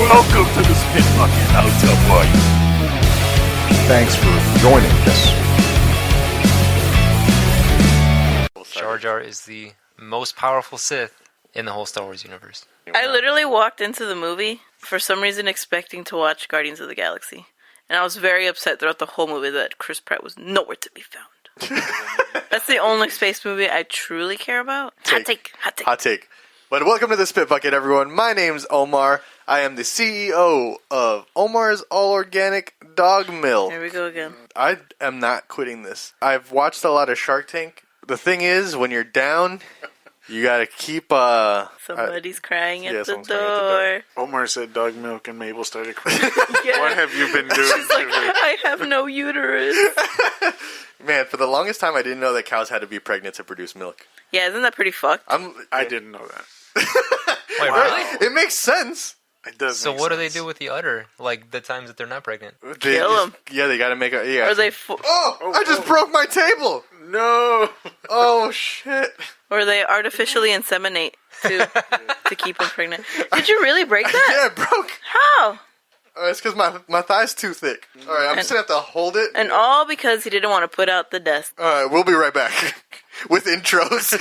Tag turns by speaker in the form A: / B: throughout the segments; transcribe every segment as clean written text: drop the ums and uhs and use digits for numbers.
A: Welcome to the Spit Bucket. How tough are you?
B: Thanks for joining us.
C: Jar Jar is the most powerful Sith in the whole Star Wars universe.
D: I literally walked into the movie for some reason expecting to watch Guardians of the Galaxy. And I was very upset throughout the whole movie that Chris Pratt was nowhere to be found. That's the only space movie I truly care about. Hot take.
E: Hot take. But welcome to the Spit Bucket, everyone. My name's Omar. I am the CEO of Omar's All Organic Dog Milk.
D: Here we go again.
E: I am not quitting this. I've watched a lot of Shark Tank. The thing is, when you're down, you gotta keep,
D: Somebody's crying at the
E: someone's crying at the
D: door.
F: Omar said dog milk and Mabel started crying.
D: Yeah.
F: What have you been doing
D: She's like,
F: to me?
D: I have no uterus.
E: Man, for the longest time, I didn't know that cows had to be pregnant to produce milk.
D: Yeah, isn't that pretty fucked?
F: I didn't know that.
C: Wait, really?
E: It makes sense.
F: It does.
C: So
F: make
C: what do they
F: sense.
C: do with the udder? Like the times that they're not pregnant?
D: Kill 'em.
E: Yeah, they gotta make a... Yeah.
D: Or they
E: I just broke my table!
F: No.
E: Oh, shit.
D: or they artificially inseminate to keep them pregnant. Did you really break that?
E: Yeah, it broke.
D: How?
E: It's because my thigh's too thick. Alright, I'm just gonna have to hold it.
D: And all because he didn't want to put out the dust.
E: Alright, we'll be right back. With intros.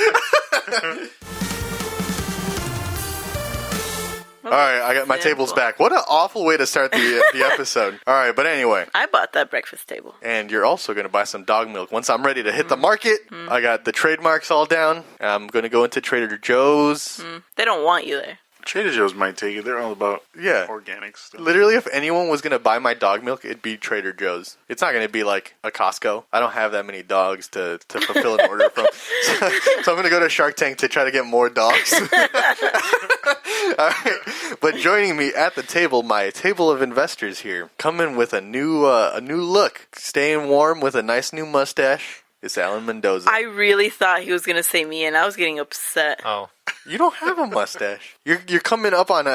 E: Alright, I got my tables back. What an awful way to start the episode. Alright, but anyway.
D: I bought that breakfast table.
E: And you're also going to buy some dog milk. Once I'm ready to hit the market, I got the trademarks all down. I'm going to go into Trader Joe's.
D: They don't want you there.
F: Trader Joe's might take it. They're all about organic stuff.
E: Literally, if anyone was going to buy my dog milk, it'd be Trader Joe's. It's not going to be like a Costco. I don't have that many dogs to fulfill an order from. So I'm going to go to Shark Tank to try to get more dogs. All right. But joining me at the table, my table of investors here, coming with a new look, staying warm with a nice new mustache. It's Alan Mendoza.
D: I really thought he was going to say me, and I was getting upset.
C: Oh.
E: You don't have a mustache. You're coming up on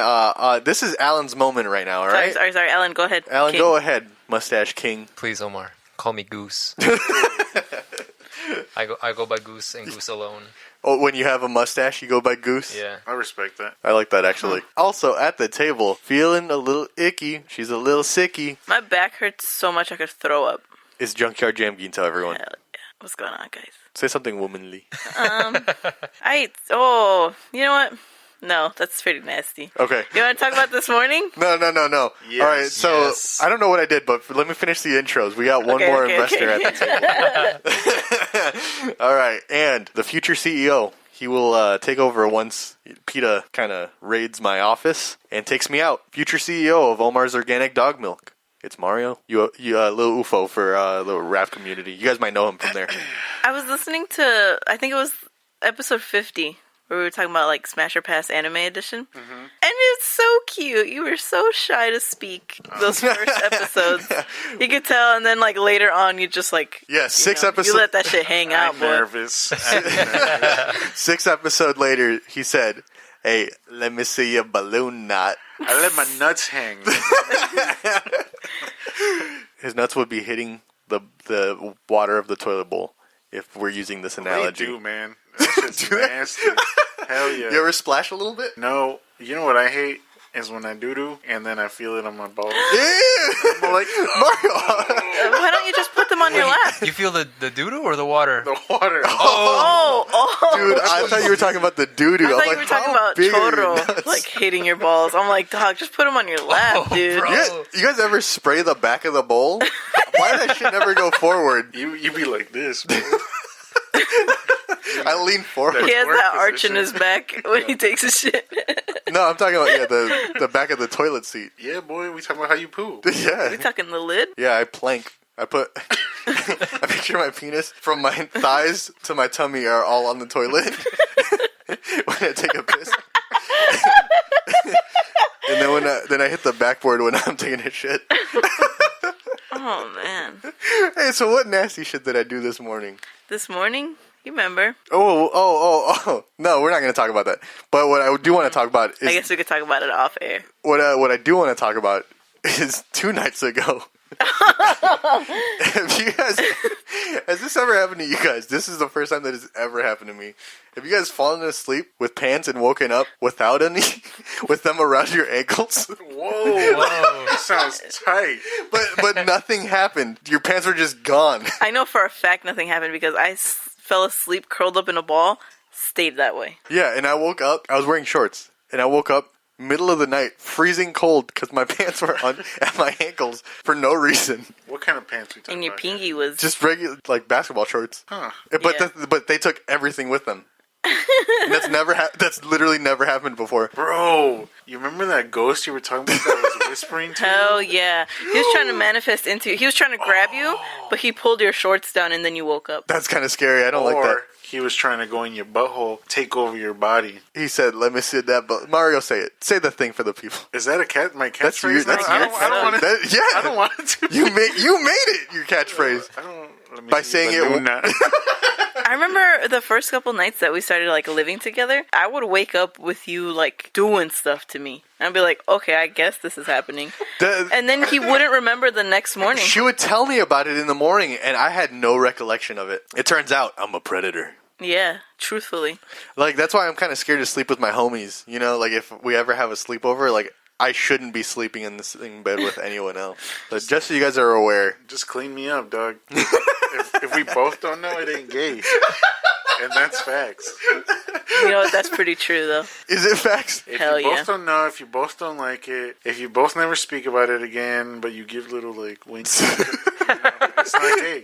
E: this is Alan's moment right now, all right?
D: Sorry, Alan, go ahead.
E: Alan,
D: King.
E: go ahead, mustache king.
C: Please, Omar, call me Goose. I go by Goose and Goose alone.
E: Oh, when you have a mustache, you go by Goose?
C: Yeah.
F: I respect that.
E: I like that, actually. Also, at the table, feeling a little icky. She's a little sicky.
D: My back hurts so much I could throw up.
E: It's Junkyard Jam Geen. Tell everyone.
D: Hell yeah. What's going on, guys?
E: Say something womanly.
D: You know what? No, that's pretty nasty.
E: Okay.
D: You want to talk about this morning?
E: No.
F: Yes,
E: All right, so
C: yes.
E: I don't know what I did, but let me finish the intros. We got one more investor at the table. All right, and the future CEO. He will take over once PETA kind of raids my office and takes me out. Future CEO of Omar's Organic Dog Milk. It's Mario. You little UFO for the rap community. You guys might know him from there.
D: I was listening to, I think it was episode 50, where we were talking about like Smash or Pass Anime Edition. And it's so cute. You were so shy to speak those first episodes. You could tell, and then like later on, you just like...
E: Yeah, six
D: You
E: episodes.
D: let that shit hang out,
F: I'm
D: boy.
F: nervous.
E: 6 episodes later, he said, "Hey, let me see your balloon knot."
F: I let my nuts hang.
E: His nuts would be hitting the water of the toilet bowl if we're using this analogy.
F: They do, man. That shit's
E: Do they?
F: nasty. Hell yeah.
E: You ever splash a little bit?
F: No. You know what I hate? Is when I doo-doo and then I feel it on my balls.
E: Yeah!
F: I'm like,
E: Mario!
D: Why don't you just put them on your lap?
C: You feel the doo-doo or the water?
F: the water.
D: Oh.
E: Dude, I thought you were talking about the doo-doo.
D: I thought you
E: like,
D: were talking
E: how
D: about
E: big are your
D: choro,
E: nuts?
D: like hitting your balls. I'm like, dog, just put them on your lap, dude.
C: bro.
E: You guys ever spray the back of the bowl? Why did that shit never go forward?
F: You be like this, bro.
E: I lean forward.
D: He has
F: Work
D: that arch in
F: position.
D: his back when he takes a shit.
E: No, I'm talking about the back of the toilet seat.
F: Yeah, boy, we talking about how you poop.
E: Yeah.
D: We talking the lid?
E: Yeah, I plank. I picture my penis from my thighs to my tummy are all on the toilet when I take a piss. And then I hit the backboard when I'm taking a shit.
D: Oh, man.
E: Hey, so what nasty shit did I do this morning?
D: This morning? You remember?
E: Oh. No, we're not going to talk about that. But what I do want to talk about is...
D: I guess we could talk about it off air.
E: What I do want to talk about is 2 nights ago. Have you guys... Has this ever happened to you guys? This is the first time that it's ever happened to me. Have you guys fallen asleep with pants and woken up without any? With them around your ankles?
F: Whoa. Sounds tight.
E: But nothing happened. Your pants were just gone.
D: I know for a fact nothing happened because I fell asleep curled up in a ball, stayed that way.
E: Yeah, and I woke up. I was wearing shorts, and I woke up middle of the night, freezing cold because my pants were on at my ankles for no reason.
F: What kind of pants we talking
D: And your
F: about?
D: pingy was...
E: Just regular, like basketball shorts.
F: Huh.
E: But
D: Yeah.
E: but they took everything with them. And that's literally never happened before.
F: Bro, you remember that ghost you were talking about that was whispering to you?
D: Hell yeah. He was trying to manifest into you. He was trying to grab you, but he pulled your shorts down and then you woke up.
E: That's kind of scary. I don't like that.
F: Or he was trying to go in your butthole, take over your body.
E: He said, "Let me sit that." But Mario, say it. Say the thing for the people.
F: Is that a cat? My catchphrase?
E: That's your. That's
F: I
E: your.
F: don't want it.
E: Yeah.
F: I don't want it to.
E: You made it. Your catchphrase.
F: I don't. Let me
E: By
F: see,
E: saying
F: but
E: it-
F: do not.
D: I remember the first couple nights that we started like living together, I would wake up with you like doing stuff to me. I'd be like, okay, I guess this is happening. And then he wouldn't remember the next morning.
E: She would tell me about it in the morning, and I had no recollection of it. It turns out I'm a predator.
D: Yeah, truthfully.
E: Like, that's why I'm kind of scared to sleep with my homies. You know, like, if we ever have a sleepover, like, I shouldn't be sleeping in the same bed with anyone else. But just so you guys are aware.
F: Just clean me up, dog. if we both don't know, it ain't gay. And that's facts.
D: You know what? That's pretty true, though.
E: Is it facts?
F: If
D: Hell
F: you
D: yeah.
F: both don't know, if you both don't like it, if you both never speak about it again, but you give little, like, winks, it's not gay.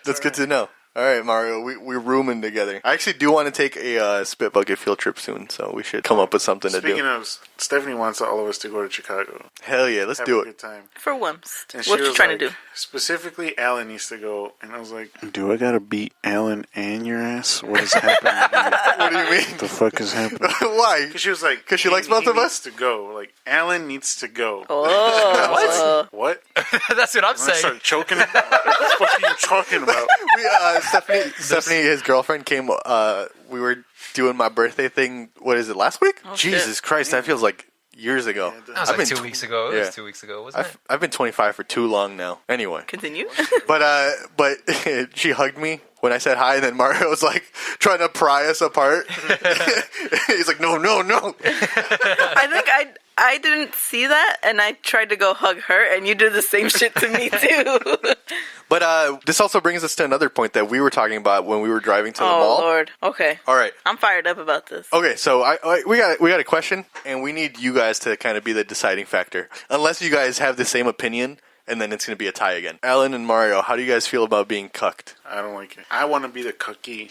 E: That's good to know. All right, Mario, we're rooming together. I actually do want to take a spit bucket field trip soon, so we should come up with something to
F: Speaking
E: do.
F: of, Stephanie wants all of us to go to Chicago.
E: Hell yeah, let's
F: Have
E: do
F: a
E: it.
F: good time.
D: For once.
F: And she
D: What you
F: was
D: trying
F: like,
D: to do?
F: Specifically, Alan needs to go. And I was like, do I gotta beat Alan and your ass? What is happening?
E: What do you mean?
F: What the fuck is happening?
E: Why?
F: Because she was like,
E: 'Cause she likes both
F: he
E: of us?
F: needs to go. Like, Alan needs to go.
D: Oh.
F: What?
C: That's what I'm
F: And I
C: saying.
F: started choking. What the fuck are you talking about?
E: Stephanie, his girlfriend, came. We were doing my birthday thing. What is it? Last week? Jesus Christ, that feels like years ago.
C: That was
E: I've
C: like
E: been
C: 2 weeks ago. It
E: yeah.
C: was 2 weeks ago, wasn't it?
E: I've been 25 for too long now. Anyway,
D: Continue.
E: but she hugged me when I said hi, and then Mario was like trying to pry us apart. He's like, no.
D: I think I didn't see that, and I tried to go hug her, and you did the same shit to me, too.
E: But this also brings us to another point that we were talking about when we were driving to the
D: Oh,
E: mall.
D: Lord. Okay.
E: All right.
D: I'm fired up about this.
E: Okay, so we got a question, and we need you guys to kind of be the deciding factor. Unless you guys have the same opinion, and then it's going to be a tie again. Alan and Mario, how do you guys feel about being cucked?
F: I don't like it. I want to be the cookie.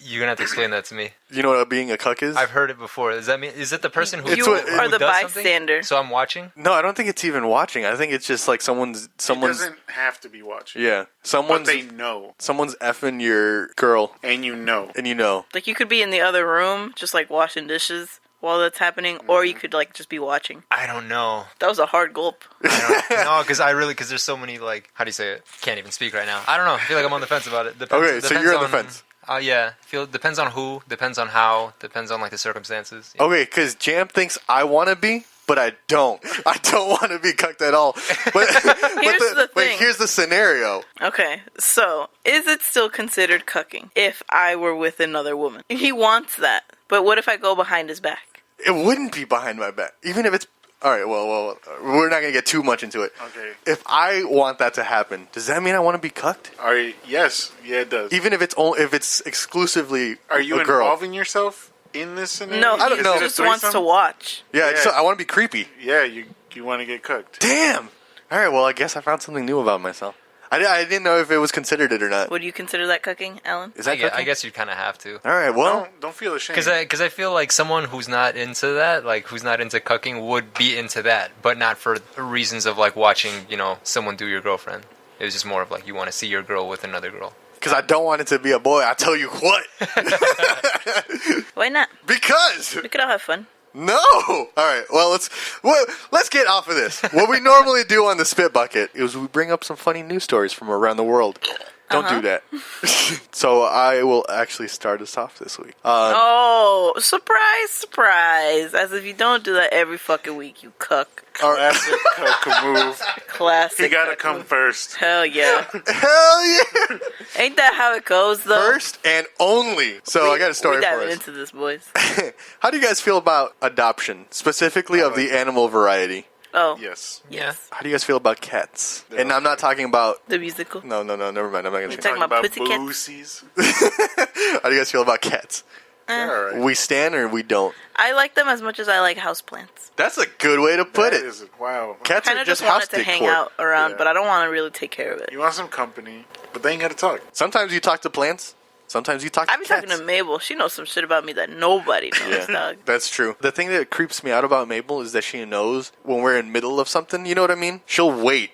C: You're gonna have to explain that to me.
E: You know what being a cuck is?
C: I've heard it before. Does that mean is it the person who,
E: It's
D: You
E: what-
D: are the
C: does something?
D: bystander.
C: So I'm watching.
E: No, I don't think it's even watching. I think it's just like someone's.
F: It doesn't have to be watching.
E: Yeah,
F: But
E: someone's
F: they know.
E: effing your girl,
F: And you know.
E: and you know.
D: Like, you could be in the other room, just, like, washing dishes while that's happening, or you could, like, just be watching.
C: I don't know.
D: That was a hard gulp.
C: No, because there's so many, like, how do you say it? Can't even speak right now. I don't know. I feel like I'm on the fence about it.
E: Okay, so you're on the fence.
C: Yeah. Depends on who, depends on how, depends on, like, the circumstances. Yeah.
E: Okay, because Jam thinks I want to be, but I don't. I don't want to be cucked at all. But here's the scenario.
D: Okay, so, is it still considered cucking if I were with another woman? He wants that, but what if I go behind his back?
E: It wouldn't be behind my back, even if it's. All right, well, we're not gonna get too much into it.
F: Okay.
E: If I want that to happen, does that mean I want to be cucked?
F: Are you, yes. Yeah, it does.
E: Even if it's exclusively
F: Are you
E: a girl?
F: involving yourself in this scenario?
D: No,
E: I don't
D: he
E: know.
D: just wants to watch.
E: Yeah,
F: Yeah.
E: So I want to be creepy.
F: Yeah, you want to get cooked.
E: Damn. All right, well, I guess I found something new about myself. I didn't know if it was considered it or not.
D: Would you consider that cucking, Alan?
E: Is that
C: I
E: cooking?
C: guess you kind of have to.
E: All right, well,
F: Don't feel ashamed.
C: Because I feel like someone who's not into that, like who's not into cucking, would be into that, but not for reasons of like watching, someone do your girlfriend. It was just more of like you want to see your girl with another girl.
E: because I don't want it to be a boy. I tell you what.
D: Why not?
E: Because
D: We could all have fun.
E: no. All right. Well, let's get off of this. What we normally do on the Spit Bucket is we bring up some funny news stories from around the world. Don't do that. So I will actually start us off this week.
D: Oh, surprise. As if you don't do that every fucking week, you cuck.
F: Classic Coca move.
D: Classic.
F: He gotta
D: cuck
F: come
D: move.
F: first.
D: Hell yeah.
E: Hell yeah!
D: Ain't that how it goes, though?
E: First and only. So I got a story
D: we
E: for
D: diving
E: us.
D: into this, boys.
E: How do you guys feel about adoption, specifically of the animal variety?
D: Oh.
F: Yes.
D: Yes.
E: How do you guys feel about cats? And I'm not talking about...
D: The musical.
E: No, never mind. I'm not going to
D: Talking about pussycats?
F: Boosies.
E: How do you guys feel about cats?
F: All right.
E: We stand or we don't?
D: I like them as much as I like houseplants.
E: That's a good way to put
F: That
E: it.
F: is- wow.
E: Cats
D: Kind
E: are
D: of
E: just
D: just want
E: house
D: it to hang
E: decor.
D: out around,
F: Yeah.
D: but I don't want to really take care of it.
F: You want some company, but they ain't gotta talk.
E: Sometimes you talk to plants. Sometimes you talk to
D: I be
E: cats.
D: talking to Mabel. She knows some shit about me that nobody knows, dog.
E: That's true. The thing that creeps me out about Mabel is that she knows when we're in middle of something, you know what I mean? She'll wait.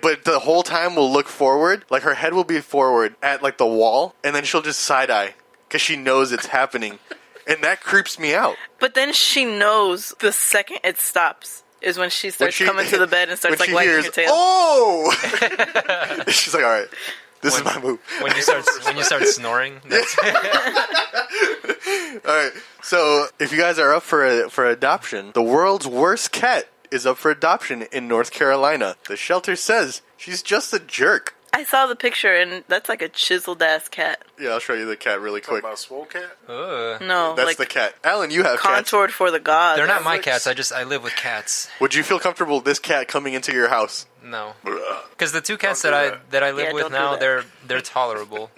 E: But the whole time we'll look forward, like her head will be forward at like the wall, and then she'll just side-eye because she knows it's happening. And that creeps me out.
D: But then she knows the second it stops is when she starts coming to the bed and starts
E: when
D: like
E: she
D: wagging
E: hears,
D: her tail.
E: oh! She's like, all right, this is my move.
C: When you start snoring, that's,
E: All right. So if you guys are up for adoption, the world's worst cat is up for adoption in North Carolina. The shelter says she's just a jerk.
D: I saw the picture and that's like a chiseled ass cat.
E: Yeah, I'll show you the cat really
F: Talk
E: quick.
F: about Swole Cat?
D: No,
E: That's
D: like
E: the cat. Alan, you have cats.
D: contoured for the gods.
C: they're not my cats. I live with cats.
E: Would you feel comfortable with this cat coming into your house?
C: No, because the two cats
F: Don't do
C: that I live
D: Yeah,
C: with
D: don't do
C: now,
D: that.
C: they're tolerable.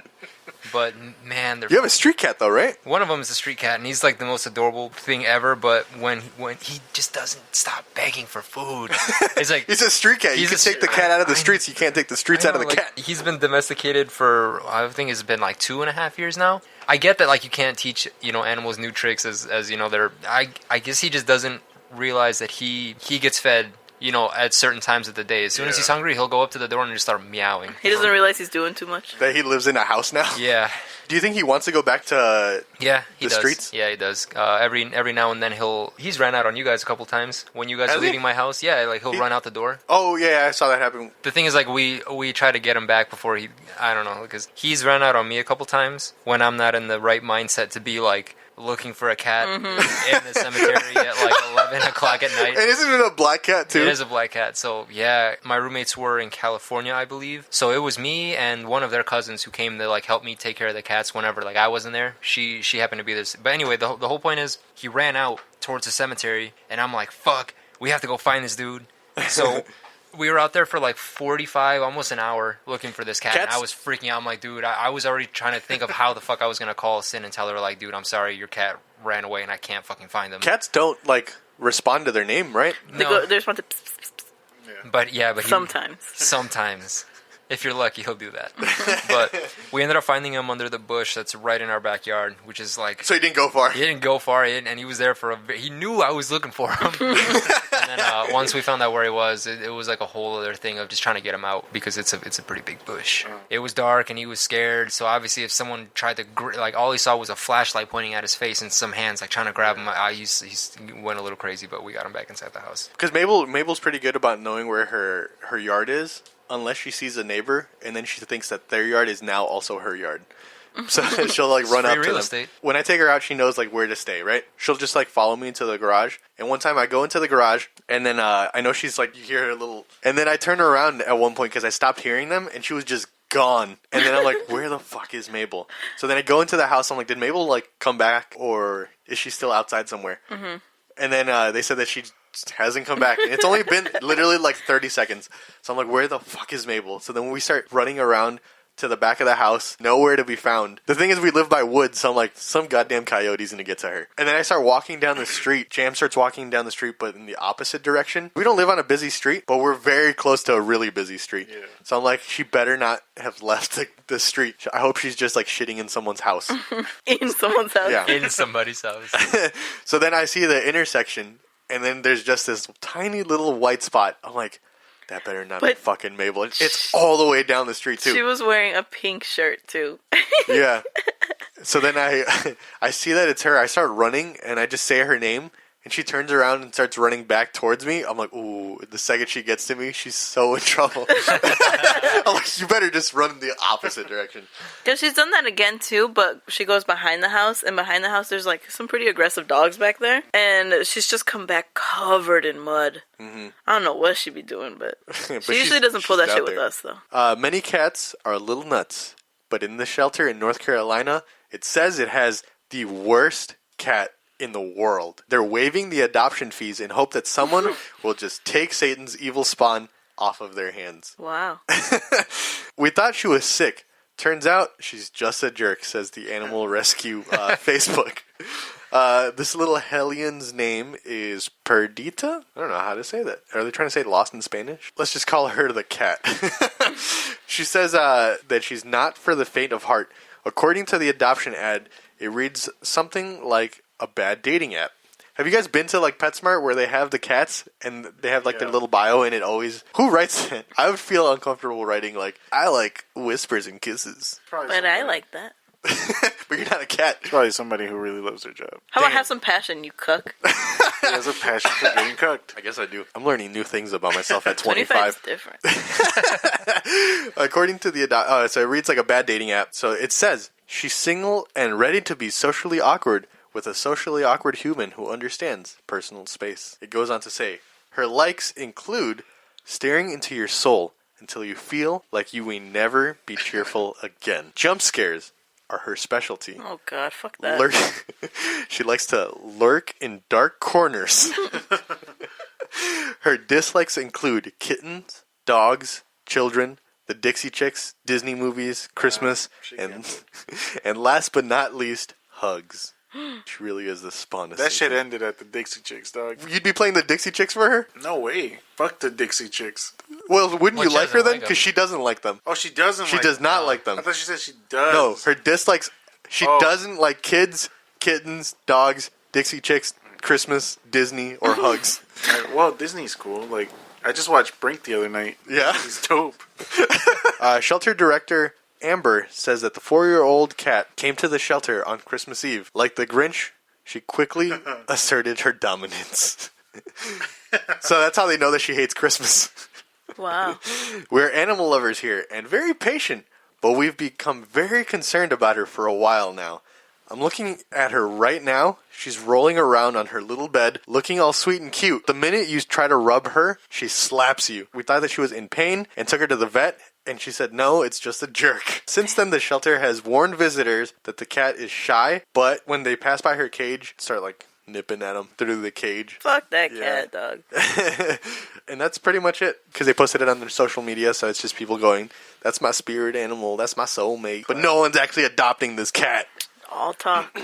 C: But man, they're
E: You have a street cat though, right?
C: one of them is a street cat, and he's like the most adorable thing ever. But when he just doesn't stop begging for food, it's like
E: He's a street cat. You
C: He's
E: can
C: a
E: take the
C: str-
E: cat out of the
C: I-
E: streets. You can't take the streets
C: I
E: out of
C: know,
E: the
C: like,
E: cat.
C: He's been domesticated for I think it's been like 2.5 years now. I get that like you can't teach animals new tricks as they're. I guess he just doesn't realize that he gets fed at certain times of the day. As soon as he's hungry, he'll go up to the door and just start meowing.
D: He doesn't realize he's doing too much.
E: That he lives in a house now.
C: Yeah.
E: Do you think he wants to go back to?
C: Yeah, he
E: The
C: does.
E: streets?
C: Yeah, he does. Every now and then he's ran out on you guys a couple times when you guys
E: Has
C: are
E: he?
C: leaving my house. Yeah, like he'll run out the door.
E: Oh yeah, I saw that happen.
C: The thing is, like we try to get him back before he. I don't know, because he's run out on me a couple times when I'm not in the right mindset to be like looking for a cat in the cemetery at like 11 o'clock at night.
E: And isn't it a black cat too?
C: It is a black cat. So yeah, my roommates were in California, I believe. So it was me and one of their cousins who came to like help me take care of the cats whenever like I wasn't there. She happened to be there. But anyway, the whole point is he ran out towards the cemetery, and I'm like, fuck, we have to go find this dude. So we were out there for like 45, almost an hour looking for this cat. And
E: Cats-
C: I was freaking out. I'm like, dude, I was already trying to think of how the fuck I was gonna call Sin and tell her like, dude, I'm sorry, your cat ran away and I can't fucking find him.
E: Cats don't like respond to their name, right?
D: They
C: No.
D: go, they're supposed to
C: But yeah, but he,
D: sometimes.
C: if you're lucky, he'll do that. But we ended up finding him under the bush that's right in our backyard, which is like
E: So he didn't go far.
C: he didn't go far in, and he was there for he knew I was looking for him. And then once we found out where he was, it was like a whole other thing of just trying to get him out because it's a pretty big bush. It was dark and he was scared. So obviously, if someone tried to like all he saw was a flashlight pointing at his face and some hands like trying to grab him, he went a little crazy. But we got him back inside the house.
E: Because Mabel's pretty good about knowing where her yard is, unless she sees a neighbor, and then she thinks that their yard is now also her yard. So she'll like run
C: free
E: up to
C: real
E: them.
C: estate.
E: When I take her out, she knows like where to stay, right? She'll just like follow me into the garage. And one time I go into the garage, and then I know she's like, you hear her little, and then I turn her around at one point because I stopped hearing them, and she was just gone. And then I'm like, where the fuck is Mabel? So then I go into the house. I'm like, did Mabel like come back, or is she still outside somewhere? Mm-hmm. And then they said that she hasn't come back. And it's only been literally like 30 seconds. So I'm like, where the fuck is Mabel? So then when we start running around to the back of the house, nowhere to be found. The thing is, we live by woods, so I'm like, some goddamn coyote's gonna get to her. And then I start walking down the street. Jam starts walking down the street, but in the opposite direction. We don't live on a busy street, but we're very close to a really busy street.
F: Yeah.
E: So I'm like, she better not have left the street. I hope she's just like shitting in someone's house.
D: In someone's house.
E: Yeah.
C: In somebody's house.
E: So then I see the intersection, and then there's just this tiny little white spot. I'm like, that better not be
D: But-
E: fucking Mabel. It's all the way down the street too.
D: She was wearing a pink shirt too.
E: Yeah. So then I see that it's her. I start running, and I just say her name, and she turns around and starts running back towards me. I'm like, ooh, the second she gets to me, she's so in trouble. I'm like, you better just run in the opposite direction.
D: Because she's done that again, too, but she goes behind the house, and behind the house there's, like, some pretty aggressive dogs back there, and she's just come back covered in mud. Mm-hmm. I don't know what she'd be doing, but she usually doesn't pull that shit with us, though.
E: Many cats are little nuts, but in the shelter in North Carolina, it says it has the worst cat in the world. They're waiving the adoption fees in hope that someone will just take Satan's evil spawn off of their hands.
D: Wow.
E: We thought she was sick. Turns out she's just a jerk, says the Animal Rescue Facebook. This little hellion's name is Perdita? I don't know how to say that. Are they trying to say lost in Spanish? Let's just call her the cat. She says that she's not for the faint of heart. According to the adoption ad, it reads something like a bad dating app. Have you guys been to like PetSmart where they have the cats and they have like their little bio and it always... Who writes it? I would feel uncomfortable writing like, I like whispers and kisses.
D: But I like that.
E: But you're not a cat.
F: Probably somebody who really loves their job.
D: How about have some passion, you cuck?
F: He has a passion for getting cooked.
E: I guess I do. I'm learning new things about myself at
D: 25 is
E: 25.
D: different.
E: According to the so it reads like a bad dating app. So it says she's single and ready to be socially awkward with a socially awkward human who understands personal space. It goes on to say her likes include staring into your soul until you feel like you will never be cheerful again. Jump scares are her specialty.
D: Oh God, fuck that.
E: She likes to lurk in dark corners. Her dislikes include kittens, dogs, children, the Dixie Chicks, Disney movies, Christmas, and last but not least, hugs. She really is the spawn of
F: That
E: Satan.
F: shit ended at the Dixie Chicks, dog.
E: You'd be playing the Dixie Chicks for her?
F: No way. Fuck the Dixie Chicks.
E: Well, wouldn't you
C: She
E: like her
C: doesn't
E: then?
C: like
E: Because
C: 'em.
E: she doesn't like them.
F: Oh, she doesn't
E: She
F: like
E: does not
F: them.
E: like them.
F: I thought she said she does.
E: No, her dislikes... She doesn't like kids, kittens, dogs, Dixie Chicks, Christmas, Disney, or hugs.
F: Well, Disney's cool. Like, I just watched Brink the other night.
E: Yeah?
F: He's dope.
E: Shelter director Amber says that the 4-year-old cat came to the shelter on Christmas Eve. Like the Grinch, she quickly asserted her dominance. So that's how they know that she hates Christmas.
D: Wow.
E: We're animal lovers here and very patient, but we've become very concerned about her for a while now. I'm looking at her right now. She's rolling around on her little bed, looking all sweet and cute. The minute you try to rub her, she slaps you. We thought that she was in pain and took her to the vet, and she said, no, it's just a jerk. Since then, the shelter has warned visitors that the cat is shy, but when they pass by her cage, start like nipping at them through the cage.
D: Fuck that cat, dog.
E: And that's pretty much it, because they posted it on their social media, so it's just people going, that's my spirit animal, that's my soulmate. But no one's actually adopting this cat.
D: All talk.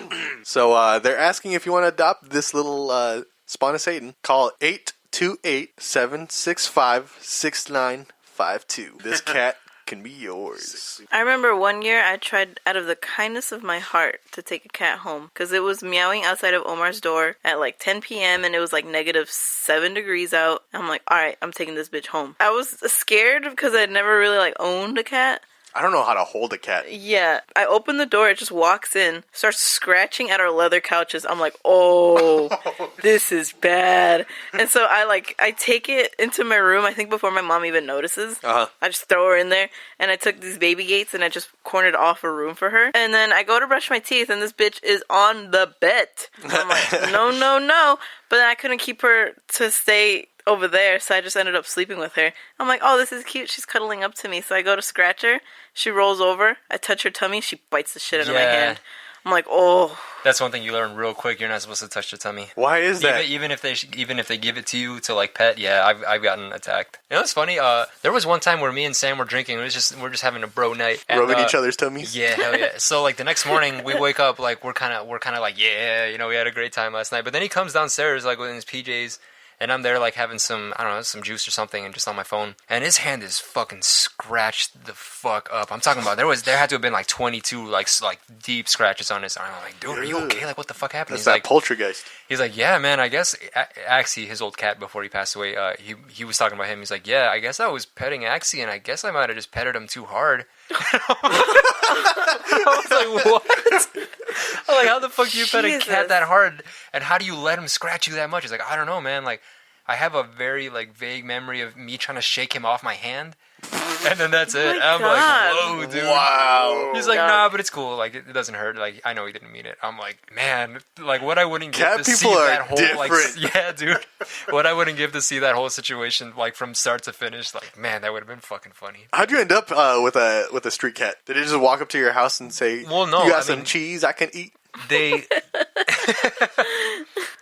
E: So they're asking if you want to adopt this little spawn of Satan. Call 828-765-6952. This cat can be yours.
D: I remember one year I tried out of the kindness of my heart to take a cat home because it was meowing outside of Omar's door at like 10 p.m. and it was like -7 degrees out. I'm like, all right, I'm taking this bitch home. I was scared because I'd never really like owned a cat.
E: I don't know how to hold a cat.
D: Yeah, I open the door, it just walks in, starts scratching at our leather couches. I'm like, oh, this is bad. And so I take it into my room, I think before my mom even notices.
E: Uh-huh.
D: I just throw her in there, and I took these baby gates, and I just cornered off a room for her. And then I go to brush my teeth, and this bitch is on the bed. I'm like, no. But then I couldn't keep her to stay over there, so I just ended up sleeping with her. I'm like, oh, this is cute. She's cuddling up to me. So I go to scratch her. She rolls over. I touch her tummy. She bites the shit out of my hand. I'm like, oh.
C: That's one thing you learn real quick. You're not supposed to touch the tummy.
E: Why is that?
C: Even if they give it to you to like pet, yeah, I've gotten attacked. You know what's funny? There was one time where me and Sam were drinking. We're just having a bro night, and,
E: rubbing each other's tummies.
C: Yeah, hell yeah. So like the next morning we wake up like we're kind of like, yeah, you know, we had a great time last night. But then he comes downstairs like with his PJs. And I'm there like having some juice or something and just on my phone. And his hand is fucking scratched the fuck up. I'm talking about there had to have been like 22 like deep scratches on his arm. I'm like, dude, are you okay? Like what the fuck happened?
E: That's
C: He's
E: that
C: like,
E: poltergeist.
C: He's like, yeah, man, I guess Axie, his old cat before he passed away, he was talking about him. He's like, yeah, I guess I was petting Axie and I guess I might have just petted him too hard. I was like, what? I'm like, how the fuck do you pet a
D: Jesus.
C: cat that hard? And how do you let him scratch you that much? He's like, I don't know, man. Like, I have a very like vague memory of me trying to shake him off my hand. And then that's it.
D: my
C: I'm
D: God.
C: like, whoa, dude.
E: Wow.
C: He's like,
D: God.
C: nah, but it's cool. Like, it doesn't hurt. Like, I know he didn't mean it. I'm like, man, like, what I wouldn't give
E: Cat
C: to see
E: people are
C: that whole, like,
E: different.
C: yeah, dude. What I wouldn't give to see that whole situation, like, from start to finish. Like, man, that would have been fucking funny.
E: How'd you end up with a street cat? Did it just walk up to your house and say,
C: Well, no,
E: you got
C: I
E: some
C: mean-
E: cheese I can eat?
C: They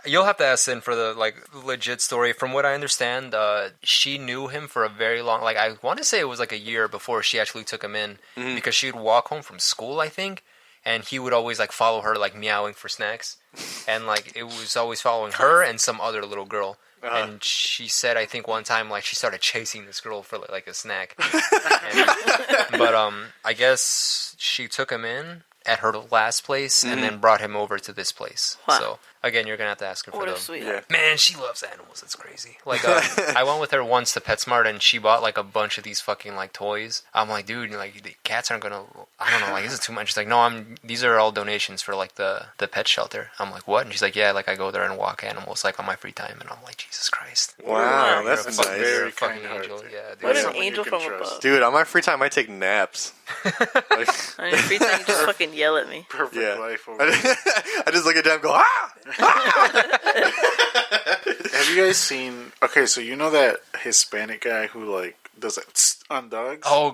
C: You'll have to ask Sin for the like legit story. From what I understand, she knew him for a very long, like, I want to say it was like a year before she actually took him in, because she would walk home from school, I think, and he would always like follow her, like meowing for snacks, and like it was always following her and some other little girl. And she said, I think one time, like, she started chasing this girl for like a snack. But I guess she took him in at her last place and then brought him over to this place.
D: Wow.
C: So again, you're gonna have to ask her for
D: What a
C: them.
D: sweetheart.
C: Man, she loves animals. It's crazy. Like, I went with her once to PetSmart, and she bought like a bunch of these fucking like toys. I'm like, dude, like the cats aren't gonna. I don't know. Like, this is too much. She's like, no, these are all donations for like the pet shelter. I'm like, what? And she's like, yeah, like I go there and walk animals like on my free time. And I'm like, Jesus Christ.
E: Wow,
D: Wow.
E: that's
C: You're a
E: nice.
C: fucking, you're a
F: Very
C: fucking
F: kind heart,
C: angel.
F: dude.
C: Yeah, dude.
D: What an
F: Someone you
D: angel
F: can
D: from
F: trust.
D: above.
E: Dude, on my free time, I take naps. Like,
D: On your free time, you just fucking yell at me.
F: Perfect
E: yeah.
F: life. Over
E: I just look at them and go, ah!
F: Have you guys seen? Okay, so you know that Hispanic guy who like does that on dogs?
C: Oh,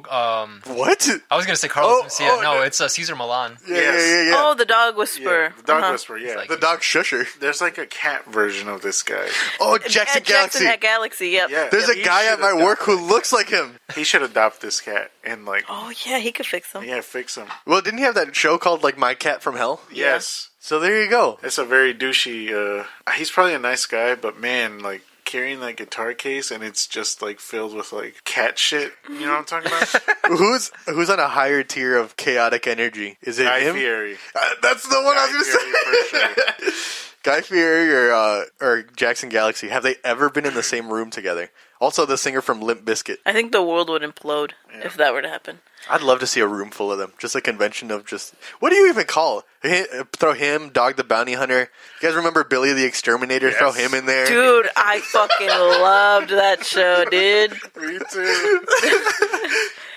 E: What?
C: I was gonna say Carlos Mencia.
E: oh,
C: no,
E: no.
C: it's Caesar Milan.
E: Yeah.
D: Oh, the dog whisperer.
F: yeah, the dog
D: Uh-huh.
F: whisperer. Yeah,
C: like-
E: The dog shusher.
F: there's like a cat version of this guy.
E: Oh, Jackson
D: At
E: Galaxy.
D: Jackson at Galaxy, yep.
F: Yeah,
E: There's a
F: he
E: guy at
F: should
E: my
F: adopt
E: work who
F: it.
E: looks like him.
F: He should adopt this cat and like,
D: Oh, yeah, he could fix them.
F: yeah, fix him.
E: Well, didn't he have that show called like My Cat from Hell?
F: Yes,
E: So there you go.
F: it's a very douchey. He's probably a nice guy, but man, like carrying that guitar case and it's just like filled with like cat shit. You know what I'm talking about?
E: Who's on a higher tier of chaotic energy? Is it
F: Guy
E: him?
F: Fieri.
E: That's the one I
F: Guy
E: was
F: Fieri for
E: gonna say.
F: sure.
E: Guy Fieri or Jackson Galaxy, have they ever been in the same room together? Also, the singer from Limp Bizkit.
D: I think the world would implode if that were to happen.
E: I'd love to see a room full of them. Just a convention of just... What do you even call? Throw him, Dog the Bounty Hunter. You guys remember Billy the Exterminator?
F: Yes.
E: Throw him in there.
D: Dude, I fucking loved that show, dude.
F: Me too.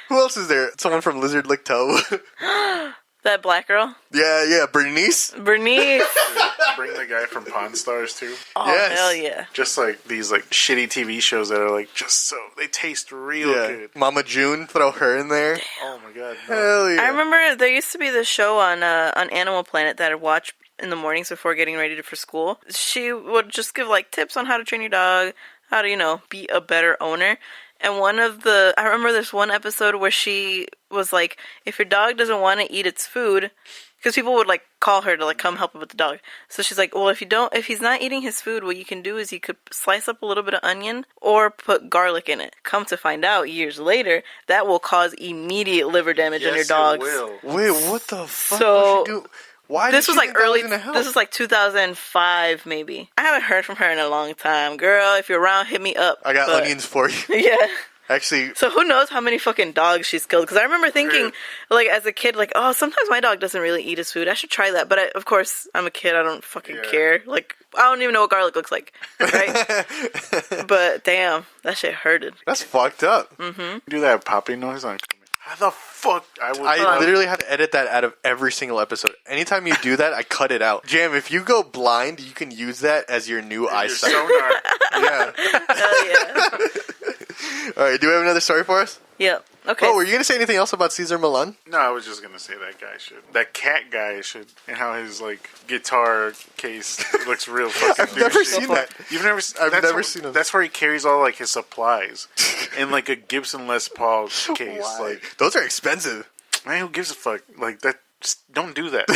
E: Who else is there? Someone from Lizard Lick Toe.
D: That black girl.
E: yeah, Bernice.
D: Bernice.
F: Bring the guy from Pawn Stars too.
D: Oh,
E: Yes.
D: hell yeah.
F: Just like these like shitty TV shows that are like just so they taste real
E: Yeah.
F: good.
E: Mama June, throw her in there.
F: Oh my god. no.
E: Hell yeah.
D: I remember there used to be this show on Animal Planet that I'd watch in the mornings before getting ready for school. She would just give like tips on how to train your dog, how to, be a better owner. And I remember there's one episode where she was like, if your dog doesn't want to eat its food, because people would like call her to like come help with the dog. So she's like, well, if he's not eating his food, what you can do is you could slice up a little bit of onion or put garlic in it. Come to find out, years later, that will cause immediate liver damage on your
F: Yes, it
D: dogs.
F: will.
E: Wait, what the fuck
D: So,
E: was she do? Why
D: This
E: did
D: was
E: she
D: like
E: think that
D: early.
E: gonna help?
D: This is like 2005, maybe. I haven't heard from her in a long time. Girl, if you're around, hit me up.
E: I got
D: But-
E: onions for you.
D: Yeah.
E: Actually,
D: So who knows how many fucking dogs she's killed? Because I remember thinking, like, as a kid, like, oh, sometimes my dog doesn't really eat his food. I should try that. But of course, I'm a kid. I don't fucking
F: Yeah.
D: care. Like, I don't even know what garlic looks like, right? But damn, that shit hurted.
E: that's fucked up.
F: Do that popping noise on. How the fuck? I would.
E: I literally had to edit that out of every single episode. Anytime you do that, I cut it out. Jam, if you go blind, you can use that as your new
F: Your
E: eyesight.
F: sonar.
E: Yeah.
D: Hell yeah.
E: All right, do we have another story for us?
D: Yep. Okay.
E: Oh, were you going to say anything else about Caesar Milan?
F: No, I was just gonna say that cat guy should, and how his like guitar case looks real fucking.
E: I've never
F: douchey.
E: seen that.
F: You've never?
E: I've
F: that's
E: never
F: where-
E: seen him.
F: That's where he carries all like his supplies in like a Gibson Les Paul case.
E: Why?
F: Like,
E: Those are expensive.
F: man, who gives a fuck? Like that. Just don't do that.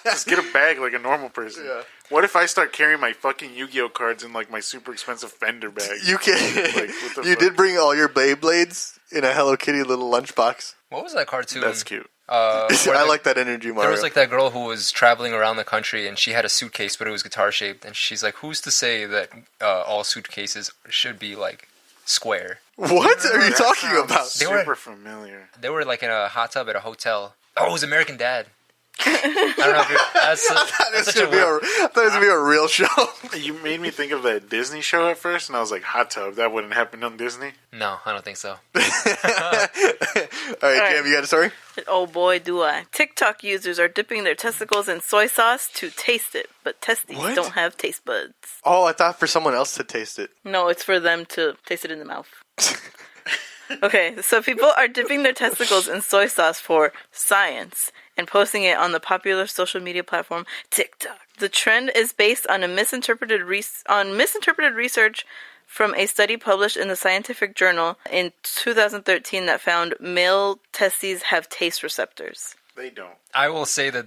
F: Just get a bag like a normal person.
E: Yeah.
F: What if I start carrying my fucking Yu-Gi-Oh cards in like my super expensive Fender bag?
E: You can.
F: Like, what the
E: You
F: fuck?
E: did bring all your Beyblades in a Hello Kitty little lunchbox.
C: What was that cartoon?
F: That's cute.
C: Where
E: I
C: the-
E: like that energy, Mario.
C: There was like that girl who was traveling around the country and she had a suitcase, but it was guitar shaped. And she's like, "Who's to say that all suitcases should be like square?"
E: What are you
F: That
E: talking
F: sounds
E: about?
C: They were-
F: Super familiar.
C: They were like in a hot tub at a hotel, Oh, it was American Dad. I don't know if you're... That's,
E: I thought it was
C: that's such
E: gonna
C: a
E: be
C: weird...
E: I thought it was gonna be a real show.
F: You made me think of that Disney show at first, and I was like, Hot Tub. That wouldn't happen on Disney.
C: No, I don't think so.
E: All right, Jam, you got a story?
D: Oh boy, do I. TikTok users are dipping their testicles in soy sauce to taste it, but testes
E: What?
D: don't have taste buds.
E: Oh, I thought for someone else to taste it.
D: No, it's for them to taste it in the mouth. Okay, so people are dipping their testicles in soy sauce for science and posting it on the popular social media platform TikTok. The trend is based on a misinterpreted research from a study published in the scientific journal in 2013 that found male testes have taste receptors.
F: They don't.
C: I will say that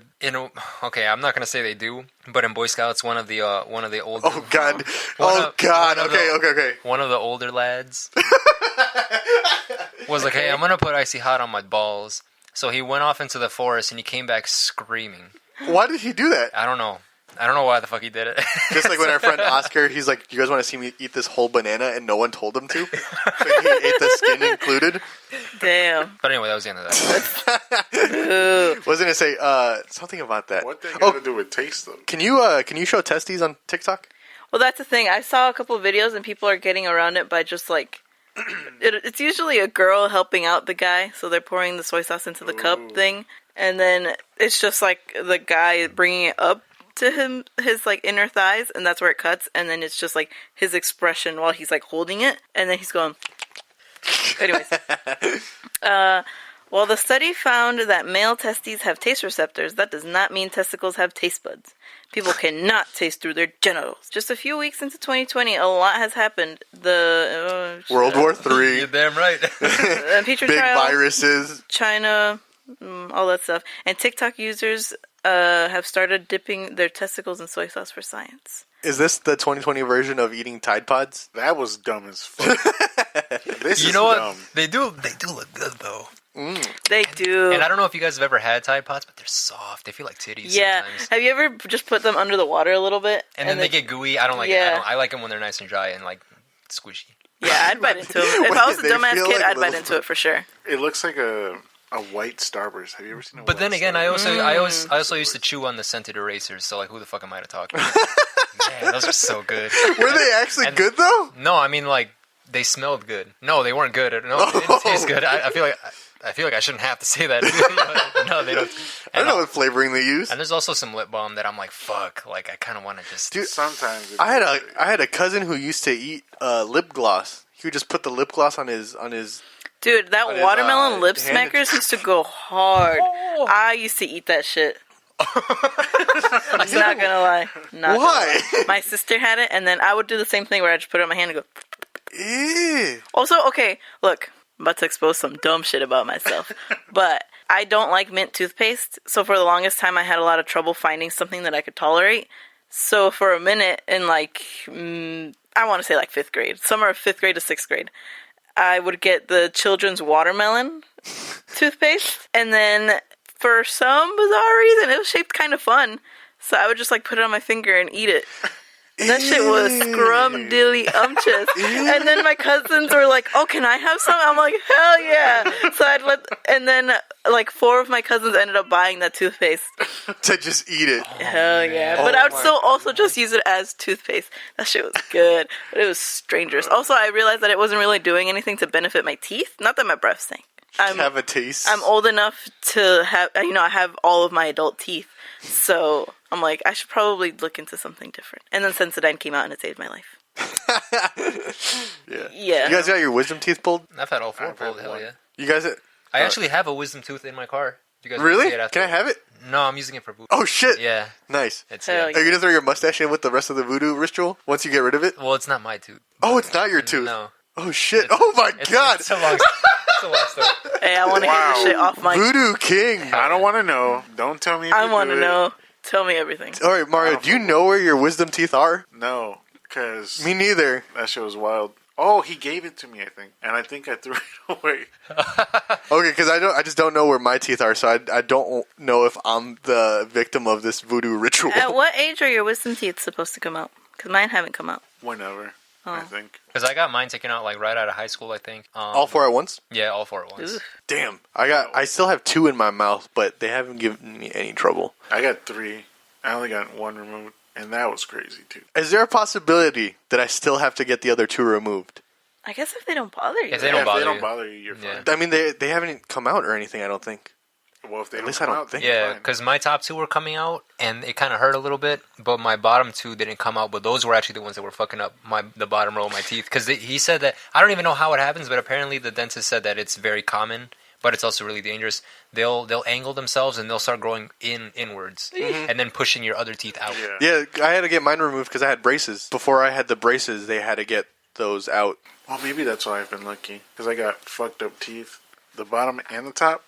C: okay, I'm not gonna say they do, but in Boy Scouts, one of the older.
E: Oh God!
C: One of
E: Okay.
C: One of the older lads was like, "Hey, I'm gonna put icy hot on my balls." So he went off into the forest and he came back screaming.
E: Why did he do that?
C: I don't know why the fuck he did it.
E: Just like when our friend Oscar, he's like, "You guys want to see me eat this whole banana?" And no one told him to. So he ate the skin included.
D: Damn.
C: But anyway, that was the end of that.
E: Was gonna say something about that.
F: What they got to do with taste, though?
E: Can you show testes on TikTok?
D: Well, that's the thing. I saw a couple of videos and people are getting around it by just like... it's usually a girl helping out the guy, so they're pouring the soy sauce into the cup thing, and then it's just like the guy bringing it up to his like inner thighs, and that's where it cuts, and then it's just like his expression while he's like holding it, and then he's going... Anyways. While the study found that male testes have taste receptors, that does not mean testicles have taste buds. People cannot taste through their genitals. Just a few weeks into 2020, a lot has happened.
E: World War III.
C: You're damn right.
D: Petri
E: Big
D: trial,
E: viruses.
D: China, all that stuff. And TikTok users have started dipping their testicles in soy sauce for science.
E: Is this the 2020 version of eating Tide Pods?
F: That was dumb as fuck. This
C: You
F: is
C: know what?
F: dumb.
C: They do look good though.
D: They do.
C: And I don't know if you guys have ever had Tide Pods, but they're soft. They feel like titties
D: Yeah.
C: sometimes.
D: Have you ever just put them under the water a little bit?
C: And then they get gooey. I don't like it.
D: Yeah.
C: I like them when they're nice and dry and like squishy.
D: Yeah, I'd bite into them. If I was a
E: They
D: dumbass
E: feel
D: kid,
E: like
D: I'd bite
E: little-
D: into it for sure.
F: It looks like a white Starburst. Have you ever seen a
C: But
F: white
C: then again,
F: Starburst?
C: I also used to chew on the scented erasers. So like, who the fuck am I to talk? Man, those are so good.
E: Were they actually
C: And-
E: good though?
C: No, I mean like they smelled good. No, they weren't good. No, they didn't taste good. I feel like I shouldn't have to say that. No, they don't.
E: I don't know what flavoring they use.
C: And there's also some lip balm that I'm like, fuck. Like I kind of want to just.
E: Dude,
F: Sometimes.
E: I had a cousin who used to eat lip gloss. He would just put the lip gloss on his.
D: Dude, that
E: But it's,
D: watermelon lip
E: hand-
D: smackers used to go hard. I used to eat that shit. I'm not gonna lie. Not
E: Why?
D: gonna lie. My sister had it, and then I would do the same thing where I just put it on my hand and go.
E: Ew.
D: Also, okay, look, I'm about to expose some dumb shit about myself, but I don't like mint toothpaste. So for the longest time, I had a lot of trouble finding something that I could tolerate. So for a minute, in like I want to say like 5th grade, summer of 5th grade to 6th grade, I would get the children's watermelon toothpaste, and then for some bizarre reason, it was shaped kind of fun. So I would just like put it on my finger and eat it. And that shit was scrum-dilly-umptious. And then my cousins were like, "Oh, can I have some?" I'm like, "Hell yeah!" So and then like 4 of my cousins ended up buying that toothpaste.
E: To just eat it.
D: Hell yeah! But I would still also just use it as toothpaste. That shit was good, but it was strangers. Also, I realized that it wasn't really doing anything to benefit my teeth. Not that my breath stank.
E: Have a taste.
D: I'm old enough to have, I have all of my adult teeth. So I'm like, I should probably look into something different. And then Sensodyne came out and it saved my life.
E: Yeah.
D: Yeah.
E: You guys got your wisdom teeth pulled?
C: I've had all 4
F: I've had
C: pulled. Hell
F: one.
C: yeah.
E: You guys?
C: I actually have a wisdom tooth in my car. You guys
E: Really?
C: see it after.
E: Can I have it?
C: No, I'm using it for voodoo.
E: Oh shit!
C: Yeah,
E: Nice.
C: it's
D: Hell
E: Are you gonna throw your mustache in with the rest of the voodoo ritual once you get rid of it?
C: Well, it's not my tooth.
E: Oh, it's not your tooth.
C: No.
E: Oh shit! Oh my god!
C: It's a long story.
D: Hey, I want to
F: Wow.
D: get this shit off my...
E: Voodoo King.
F: I don't want to know. Don't tell me. If
D: I
F: you
D: want
F: do
D: to
F: it.
D: know. Tell me everything.
E: All right, Mario. Do you know where your wisdom teeth are?
F: No, because
E: Me neither.
F: that shit was wild. Oh, he gave it to me, I think, and I think I threw it away.
E: Okay, because I just don't know where my teeth are, so I don't know if I'm the victim of this voodoo ritual.
D: At what age are your wisdom teeth supposed to come out? Because mine haven't come out.
F: Whenever. I think.
C: Because I got mine taken out like right out of high school, I think.
E: All 4 at once?
C: Yeah, all 4 at once.
D: Ooh.
E: Damn. I still have 2 in my mouth, but they haven't given me any trouble.
F: I got 3. I only got 1 removed, and that was crazy too.
E: Is there a possibility that I still have to get the other 2 removed?
D: I guess if they don't bother you.
C: If they don't bother
F: if they
C: you.
F: don't bother you, you're fine.
C: Yeah.
E: I mean, they haven't come out or anything, I don't think.
F: Well, if they
E: At
F: don't
E: least I
F: come
E: don't
F: out,
E: think.
F: then you're
C: Yeah,
F: fine.
C: because my top 2 were coming out, and it kind of hurt a little bit, but my bottom 2 didn't come out, but those were actually the ones that were fucking up the bottom row of my teeth. Because he said that, I don't even know how it happens, but apparently the dentist said that it's very common, but it's also really dangerous. They'll angle themselves, and they'll start growing inwards, and then pushing your other teeth out.
F: Yeah.
E: Yeah, I had to get mine removed because I had braces. Before I had the braces, they had to get those out.
F: Well, maybe that's why I've been lucky. Because I got fucked up teeth, the bottom and the top.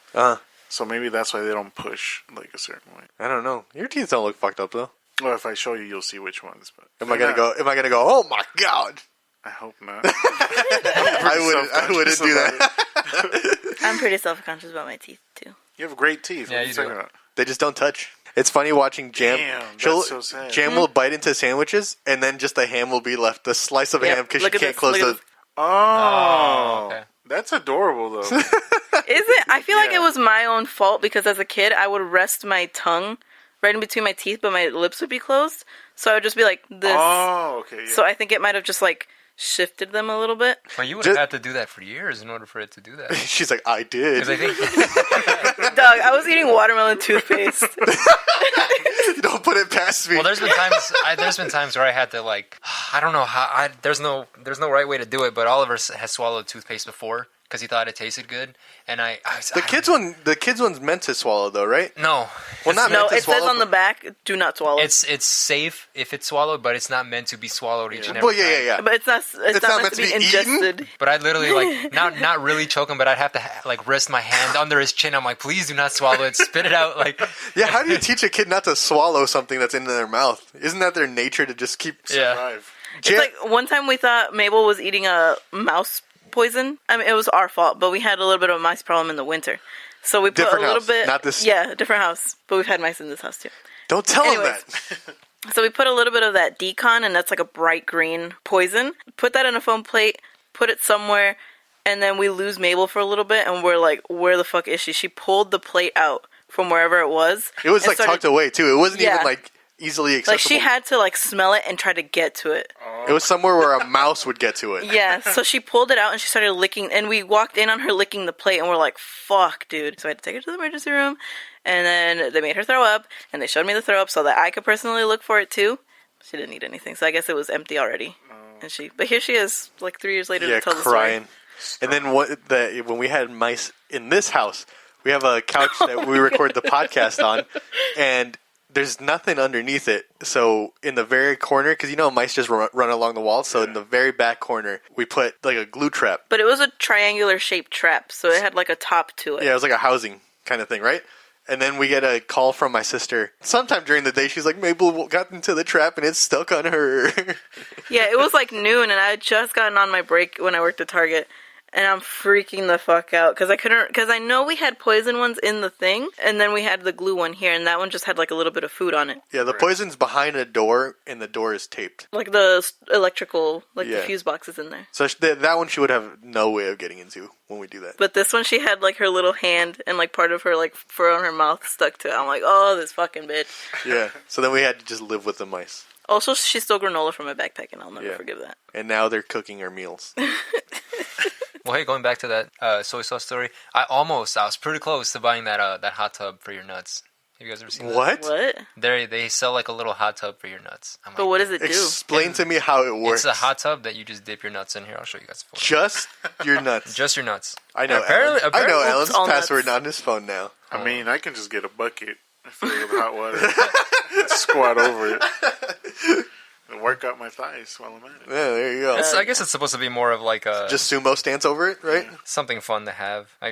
F: So maybe that's why they don't push like a certain way.
E: I don't know. Your teeth don't look fucked up though.
F: Well, if I show you, you'll see which ones. But
E: Am I gonna go? Oh my god!
F: I hope not.
E: I wouldn't do that.
D: I'm pretty self-conscious about my teeth, too.
F: You have great teeth.
C: Yeah,
F: What are
C: you
F: talking
C: do.
F: about?
E: They just don't touch. It's funny watching Jam.
F: Damn,
E: she'll-
F: that's so sad.
E: Jam will bite into sandwiches, and then just the ham will be left. The slice of
D: Yep,
E: ham because she
D: look at
E: can't
D: this,
E: close
D: look
E: the.
D: at this.
F: Oh,
C: okay.
F: That's adorable, though.
D: Is it? I feel like
F: Yeah.
D: it was my own fault because as a kid, I would rest my tongue right in between my teeth, but my lips would be closed. So I would just be like this.
F: Oh, okay. Yeah.
D: So I think it might have just like shifted them a little bit.
C: But you would
E: Just-
C: have had to do that for years in order for it to do that.
E: She's like, I did.
C: Because I think
D: Dog, I was eating watermelon toothpaste.
E: Don't put it past me.
C: well, there's been times where I had to like, I don't know how. There's no right way to do it. But Oliver has swallowed toothpaste before because he thought it tasted good, and
E: The kids one's meant to swallow though, right?
C: No,
E: Well, not
D: No,
E: meant to
D: it says
E: swallow.
D: on the back, do not swallow.
C: it's safe if it's swallowed, but it's not meant to be swallowed each and every
E: Well, yeah,
C: time.
E: yeah.
D: But it's not meant to be
E: eaten?
D: ingested.
C: But I'd literally like not really choke him, but I'd have to like rest my hand under his chin. I'm like, please do not swallow it, spit it out. Like,
E: Yeah, how do you teach a kid not to swallow something that's in their mouth? Isn't that their nature to just keep?
C: yeah.
F: Survive.
D: It's like one time we thought Mabel was eating a mouse poison. I mean, it was our fault, but we had a little bit of a mice problem in the winter. So we put
E: Different
D: a little
E: house,
D: bit.
E: not this-
D: Yeah, different house. But we've had mice in this house too.
E: Don't tell them
D: Anyways.
E: that.
D: So we put a little bit of that decon, and that's like a bright green poison. Put that in a foam plate, put it somewhere, and then we lose Mabel for a little bit, and we're like, where the fuck is she? She pulled the plate out from wherever it was.
E: It was
D: and
E: like
D: started-
E: tucked away too. It wasn't
D: Yeah.
E: even like easily accessible.
D: Like she had to like smell it and try to get to it.
E: It was somewhere where a mouse would get to it.
D: Yeah, so she pulled it out and she started licking, and we walked in on her licking the plate, and we're like, fuck, dude. So I had to take her to the emergency room, and then they made her throw up, and they showed me the throw up so that I could personally look for it too. She didn't eat anything, so I guess it was empty already. But here she is, like 3 years later
E: Yeah,
D: to tell the
E: crying.
D: story.
E: And then when we had mice in this house, we have a couch that we record the podcast on, and there's nothing underneath it. So in the very corner, because mice just run along the wall. So in the very back corner, we put like a glue trap.
D: But it was a triangular shaped trap, so it had like a top to it.
E: Yeah, it was like a housing kind of thing, right? And then we get a call from my sister. Sometime during the day, she's like, Mabel got into the trap and it's stuck on her.
D: Yeah, it was like noon, and I had just gotten on my break when I worked at Target. And I'm freaking the fuck out because I know we had poison ones in the thing, and then we had the glue one here, and that one just had like a little bit of food on it,
E: Yeah, the poison's behind a door, and the door is taped.
D: like the electrical, like
E: Yeah.
D: the fuse box is in there.
E: So that one she would have no way of getting into when we do that.
D: But this one, she had like her little hand and like part of her like fur on her mouth stuck to it. I'm like, oh, this fucking bitch.
E: Yeah. So then we had to just live with the mice.
D: Also, she stole granola from my backpack, and I'll never
E: Yeah.
D: forgive that.
E: And now they're cooking our meals.
C: Well, hey, going back to that soy sauce story, I was pretty close to buying that hot tub for your nuts. Have you guys ever seen that?
E: What?
D: What?
C: They sell like a little hot tub for your nuts. I'm
D: But
C: like,
D: what does it do?
E: Explain to me how it works.
C: It's a hot tub that you just dip your nuts in. Here, I'll show you guys a photo.
E: Just your nuts.
C: Just your nuts.
E: I know.
C: Apparently-
E: Alan. I know
C: apparently-
E: Alan's
D: all
E: password
D: nuts.
E: on his phone now.
F: I mean, I can just get a bucket and fill it with hot water and squat over it and work out my thighs while I'm at it.
E: Yeah, there you go.
C: I guess it's supposed to be more of like a
E: Just sumo stance over it, right?
C: something fun to have. I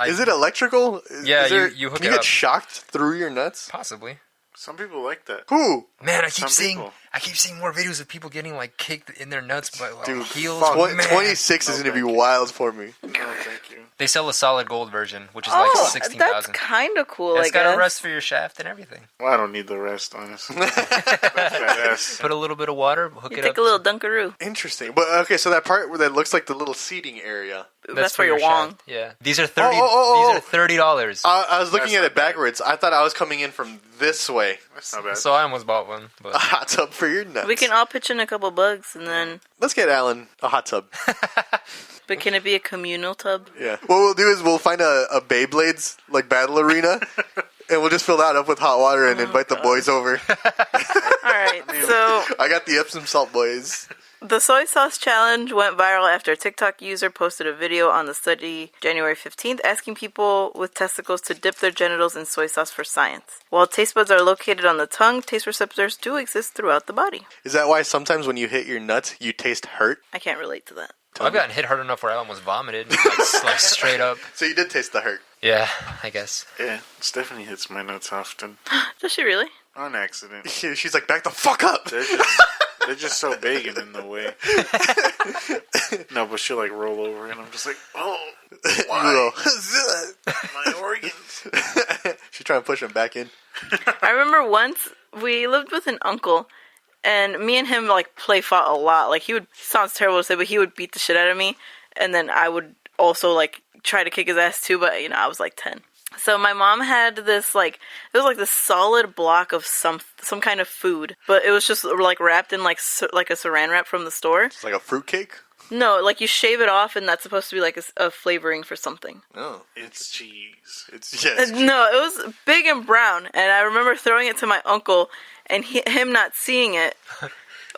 E: Is it electrical?
C: Yeah,
E: Is there,
C: you hook
E: can
C: it
E: you
C: up.
E: get shocked through your nuts?
C: possibly?
F: Some people like that.
E: Who?
C: Man,
F: Some people.
C: I keep seeing more videos of people getting like kicked in their nuts by like,
E: Dude,
C: heels.
E: fuck.
C: Man.
E: 26 is going to be wild for me.
F: No, thank you.
C: They sell a solid gold version, which is like
D: that's
C: 16,000.
D: kind of cool.
C: It's
D: I
C: got
D: guess.
C: a rest for your shaft and everything.
F: Well, I don't need the rest, honestly. That's badass.
C: Put a little bit of water, hook
D: You
C: it
D: take
C: up.
D: a little Dunkaroo.
E: Interesting. But okay, so that part where that looks like the little seating area.
D: That's for your wong.
C: shaft. Yeah, these are 30.
E: Oh.
C: These are $30.
E: I was looking
F: That's
E: at
F: not
E: it backwards. I thought I was coming in from this way.
F: That's not bad.
C: So I almost bought one,
E: A
C: but
E: hot tub for your nuts.
D: We can all pitch in a couple bugs, and then.
E: Let's get Alan a hot tub.
D: But can it be a communal tub?
E: Yeah. What we'll do is we'll find a Beyblades like battle arena, and we'll just fill that up with hot water and invite the boys over.
D: All right. So
E: I got the Epsom salt boys.
D: the soy sauce challenge went viral after a TikTok user posted a video on the study January 15th asking people with testicles to dip their genitals in soy sauce for science. While taste buds are located on the tongue, taste receptors do exist throughout the body.
E: Is that why sometimes when you hit your nuts, you taste hurt?
D: I can't relate to that.
C: I've gotten hit hard enough where I almost vomited, like straight up.
E: So you did taste the hurt.
C: Yeah, I guess.
F: Yeah, Stephanie hits my nuts often.
D: Does she really?
F: On accident.
E: She's like, back the fuck up.
F: They're just so big and in the way. No, but she'll like roll over and I'm just like, oh, why? My organs.
E: She's trying to push them back in.
D: I remember once we lived with an uncle, and me and him like play fought a lot. Like he would, sounds terrible to say, but he would beat the shit out of me, and then I would also like try to kick his ass too. But you know, I was like 10. So my mom had this like, it was like this solid block of some kind of food, but it was just like wrapped in like like a saran wrap from the store.
E: It's like a fruitcake?
D: No, like you shave it off, and that's supposed to be like a flavoring for something.
E: Oh.
F: It's cheese.
E: It's, yes.
D: No, it was big and brown, and I remember throwing it to my uncle, and him not seeing it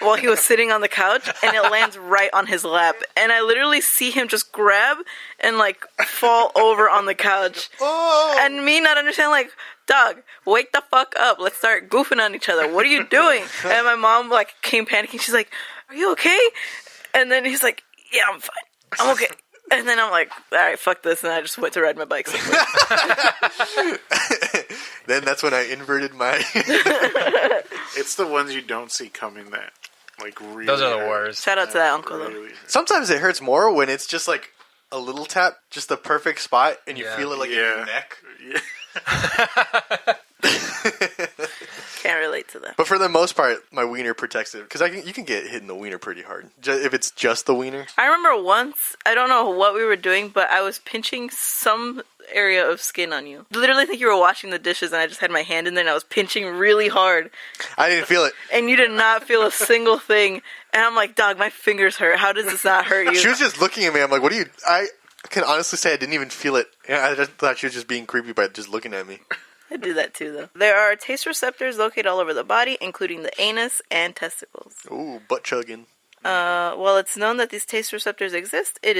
D: while he was sitting on the couch, and it lands right on his lap, and I literally see him just grab and like fall over on the couch, and me not understand, like, dog, wake the fuck up, let's start goofing on each other, what are you doing? And my mom like came panicking, she's like, are you okay? And then he's like, yeah, I'm fine, I'm okay. And then I'm like, all right, fuck this, and I just went to ride my bike somewhere.
E: Then that's when I inverted my...
F: It's the ones you don't see coming that like really.
C: Those are the
F: hurt.
C: worst.
D: Shout out to that uncle though.
F: Really hurt.
E: Sometimes it hurts more when it's just like a little tap, just the perfect spot, and you
C: Yeah.
E: feel it like in
F: Yeah.
E: your neck.
F: Yeah.
D: Can't relate to that.
E: But for the most part, my wiener protects it. Because you can get hit in the wiener pretty hard. If it's just the wiener.
D: I remember once, I don't know what we were doing, but I was pinching some area of skin on you. Literally think you were washing the dishes, and I just had my hand in there, and I was pinching really hard.
E: I didn't feel it.
D: And you did not feel a single thing. And I'm like, dog, my fingers hurt. How does this not hurt you?
E: She was just looking at me. I'm like, what are you... I can honestly say I didn't even feel it. I just thought she was just being creepy by just looking at me.
D: I do that too, though. There are taste receptors located all over the body, including the anus and testicles.
E: Ooh, butt chugging.
D: While it's known that these taste receptors exist, it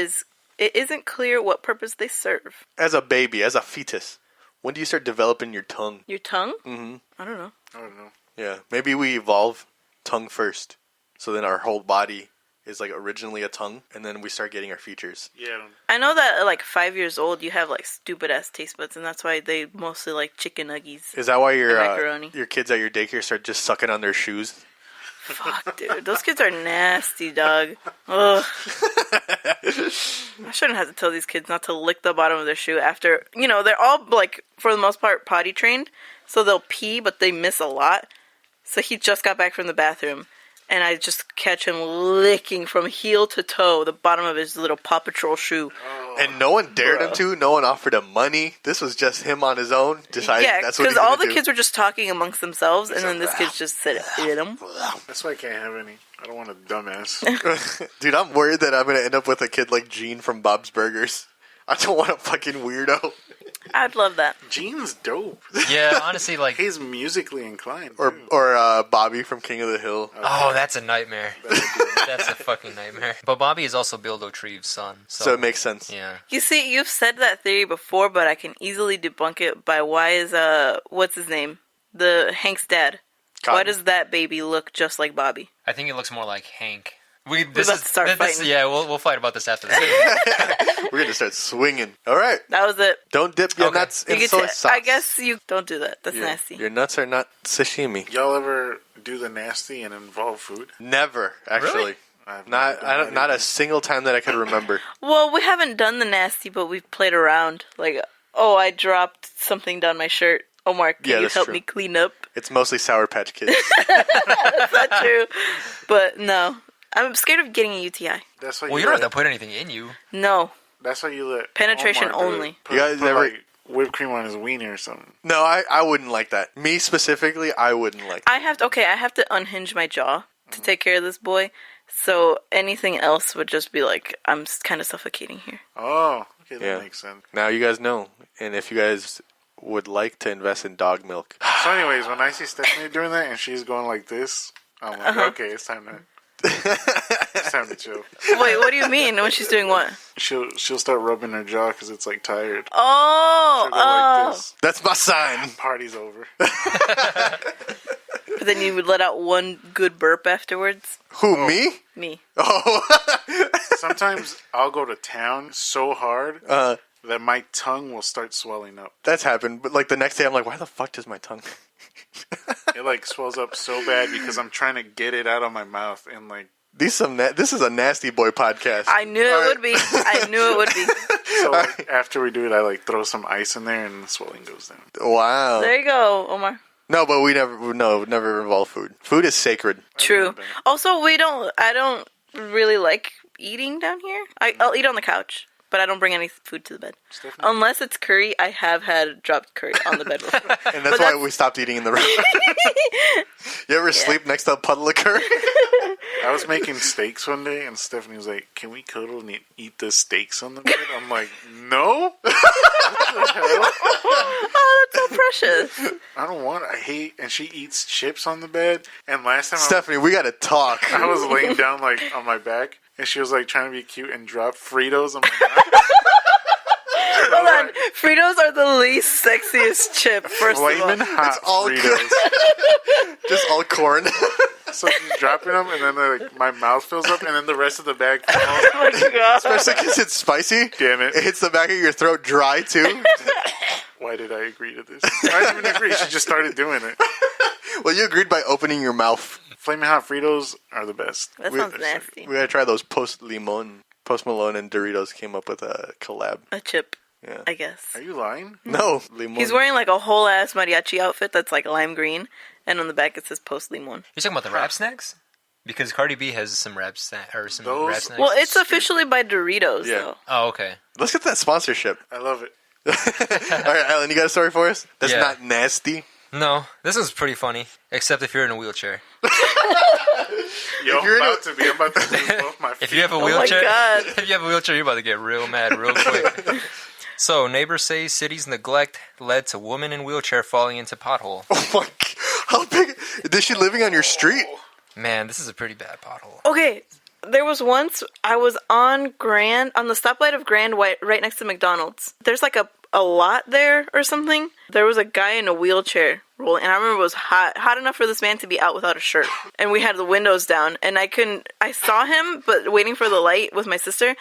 D: isn't clear what purpose they serve.
E: As a baby, as a fetus, when do you start developing your tongue?
D: Your tongue?
E: Mm-hmm.
D: I don't know.
F: I don't know.
E: Yeah, maybe we evolve tongue first. So then our whole body is like originally a tongue, and then we start getting our features.
F: Yeah. I don't.
D: I know that at like 5 years old, you have like stupid ass taste buds, and that's why they mostly like chicken nuggies.
E: Is that why
D: And macaroni.
E: your kids at your daycare start just sucking on their shoes?
D: Fuck, dude. Those kids are nasty, dog. Ugh. I shouldn't have to tell these kids not to lick the bottom of their shoe after, you know, they're all, like, for the most part, potty trained. So they'll pee, but they miss a lot. So he just got back from the bathroom, and I just catch him licking from heel to toe the bottom of his little Paw Patrol shoe.
E: And no one dared him to. No one offered him money. This was just him on his own deciding
D: Yeah,
E: that's what he's
D: because all
E: gonna
D: the
E: do.
D: kids were just talking amongst themselves, and then this kid's just said, "Eat them."
F: That's why I can't have any. I don't want a dumbass.
E: Dude, I'm worried that I'm going to end up with a kid like Gene from Bob's Burgers. I don't want a fucking weirdo.
D: I'd love that.
F: Gene's dope.
C: Yeah, honestly, like,
F: He's musically inclined.
E: Or
F: too.
E: Bobby from King of the Hill.
C: oh, that's a nightmare. That's a fucking nightmare. But Bobby is also Bill Dautrieve's son,
E: So it makes sense.
C: yeah.
D: You see, you've said that theory before, but I can easily debunk it by why is, what's his name? Hank's dad. Why
E: Cotton.
D: does that baby look just like Bobby?
C: I think it looks more like Hank.
D: about to start fighting.
C: Yeah, we'll fight about this after this.
E: We're going to start swinging. All right.
D: That was it.
E: Don't dip your
C: Okay.
E: nuts
D: You
E: in
D: get
E: soy
D: to-
E: sauce.
D: I guess you don't do that. That's nasty.
E: Your nuts are not sashimi.
F: Y'all ever do the nasty and involve food?
E: Never, actually.
C: Really?
F: I've never done
E: Not a
F: anything.
E: single time that I could remember.
D: Well, we haven't done the nasty, but we've played around. Like, oh, I dropped something down my shirt. Omar, can
E: Yeah,
D: you
E: that's
D: help
E: true.
D: me clean up?
E: It's mostly Sour Patch Kids.
D: That's not true. But no. I'm scared of getting a UTI.
F: That's why
C: Well, you don't have to put anything in you.
D: No.
F: That's why you let
D: Penetration
F: Omar do it.
D: only.
F: Put,
E: You guys
F: put,
E: ever-
F: like, whipped cream on his wiener or something.
E: No, I wouldn't like that. Me specifically, I wouldn't like that.
D: I have to unhinge my jaw to take care of this boy. So anything else would just be like, I'm kind of suffocating here.
F: Oh, okay, that
E: Yeah.
F: makes sense.
E: Now you guys know. And if you guys would like to invest in dog milk.
F: So, anyways, when I see Stephanie doing that and she's going like this, I'm like, okay, it's time to chill.
D: Wait, what do you mean? When she's doing what?
F: She'll start rubbing her jaw because it's like tired.
D: Oh,
F: She'll go like this.
E: That's my sign.
F: Party's over.
D: But then you would let out one good burp afterwards.
E: Who, me?
D: Me.
E: Oh.
F: Sometimes I'll go to town so hard that my tongue will start swelling up.
E: That's happened. But like the next day, I'm like, why the fuck does my tongue?
F: It like swells up so bad because I'm trying to get it out of my mouth and like.
E: This is a nasty boy podcast.
D: I knew it would be. I knew it would be.
F: So like, after we do it, I like throw some ice in there and the swelling goes down.
E: Wow.
D: There you go, Omar.
E: No, but we never involve food. Food is sacred.
D: True. Also, I don't really like eating down here. I'll eat on the couch, but I don't bring any food to the bed.
F: Stephanie?
D: Unless it's curry, I have had dropped curry on the bed before.
E: And that's why we stopped eating in the room. You ever sleep next to a puddle of curry?
F: I was making steaks one day and Stephanie was like, "Can we cuddle and eat the steaks on the bed?" I'm like, "No." What the hell?
D: Oh, that's so precious.
F: I don't want. I hate. And she eats chips on the bed. And last time
E: Stephanie, we gotta talk.
F: I was laying down like on my back, and she was like trying to be cute and drop Fritos. I'm like,
D: Hold on. Fritos are the least sexiest chip, first of all.
F: flaming hot
E: all
F: Fritos.
E: Just all corn.
F: So she's dropping them, and then like my mouth fills up, and then the rest of the bag falls.
D: Oh my God.
E: Especially because it's spicy.
F: Damn it.
E: It hits the back of your throat dry, too.
F: Why did I agree to this? I didn't even agree. She just started doing it.
E: Well, you agreed by opening your mouth.
F: Flaming hot Fritos are the best.
D: That sounds nasty.
E: We gotta try those Post Limon. Post Malone and Doritos came up with a collab.
D: A chip,
E: Yeah.
D: I guess.
F: Are you lying?
E: No, Limon.
D: He's wearing like a whole ass mariachi outfit that's like lime green, and on the back it says Post Limon.
C: You're talking about the rap snacks? Because Cardi B has some rap snacks.
F: Those-
C: Rap snacks.
D: Well, it's officially by Doritos,
E: Yeah.
D: though.
C: Oh, okay.
E: Let's get that sponsorship.
F: I love it.
E: All right, Alan, you got a story for us? That's
C: Yeah.
E: not nasty.
C: No, this one's pretty funny. Except if you're in a wheelchair.
F: Yo,
E: you're in
F: I'm about to lose both my feet.
C: If you have a
D: Oh my
C: wheelchair,
D: God.
C: if you have a wheelchair, you're about to get real mad real quick. So, neighbors say city's neglect led to woman in wheelchair falling into pothole.
E: Oh my! How big? Is she living on your street?
C: Man, this is a pretty bad pothole.
D: Okay, there was once I was on the stoplight of Grand, right next to McDonald's. There's like a lot there or something. There was a guy in a wheelchair rolling, and I remember it was hot enough for this man to be out without a shirt. And we had the windows down, and I saw him, but waiting for the light with my sister,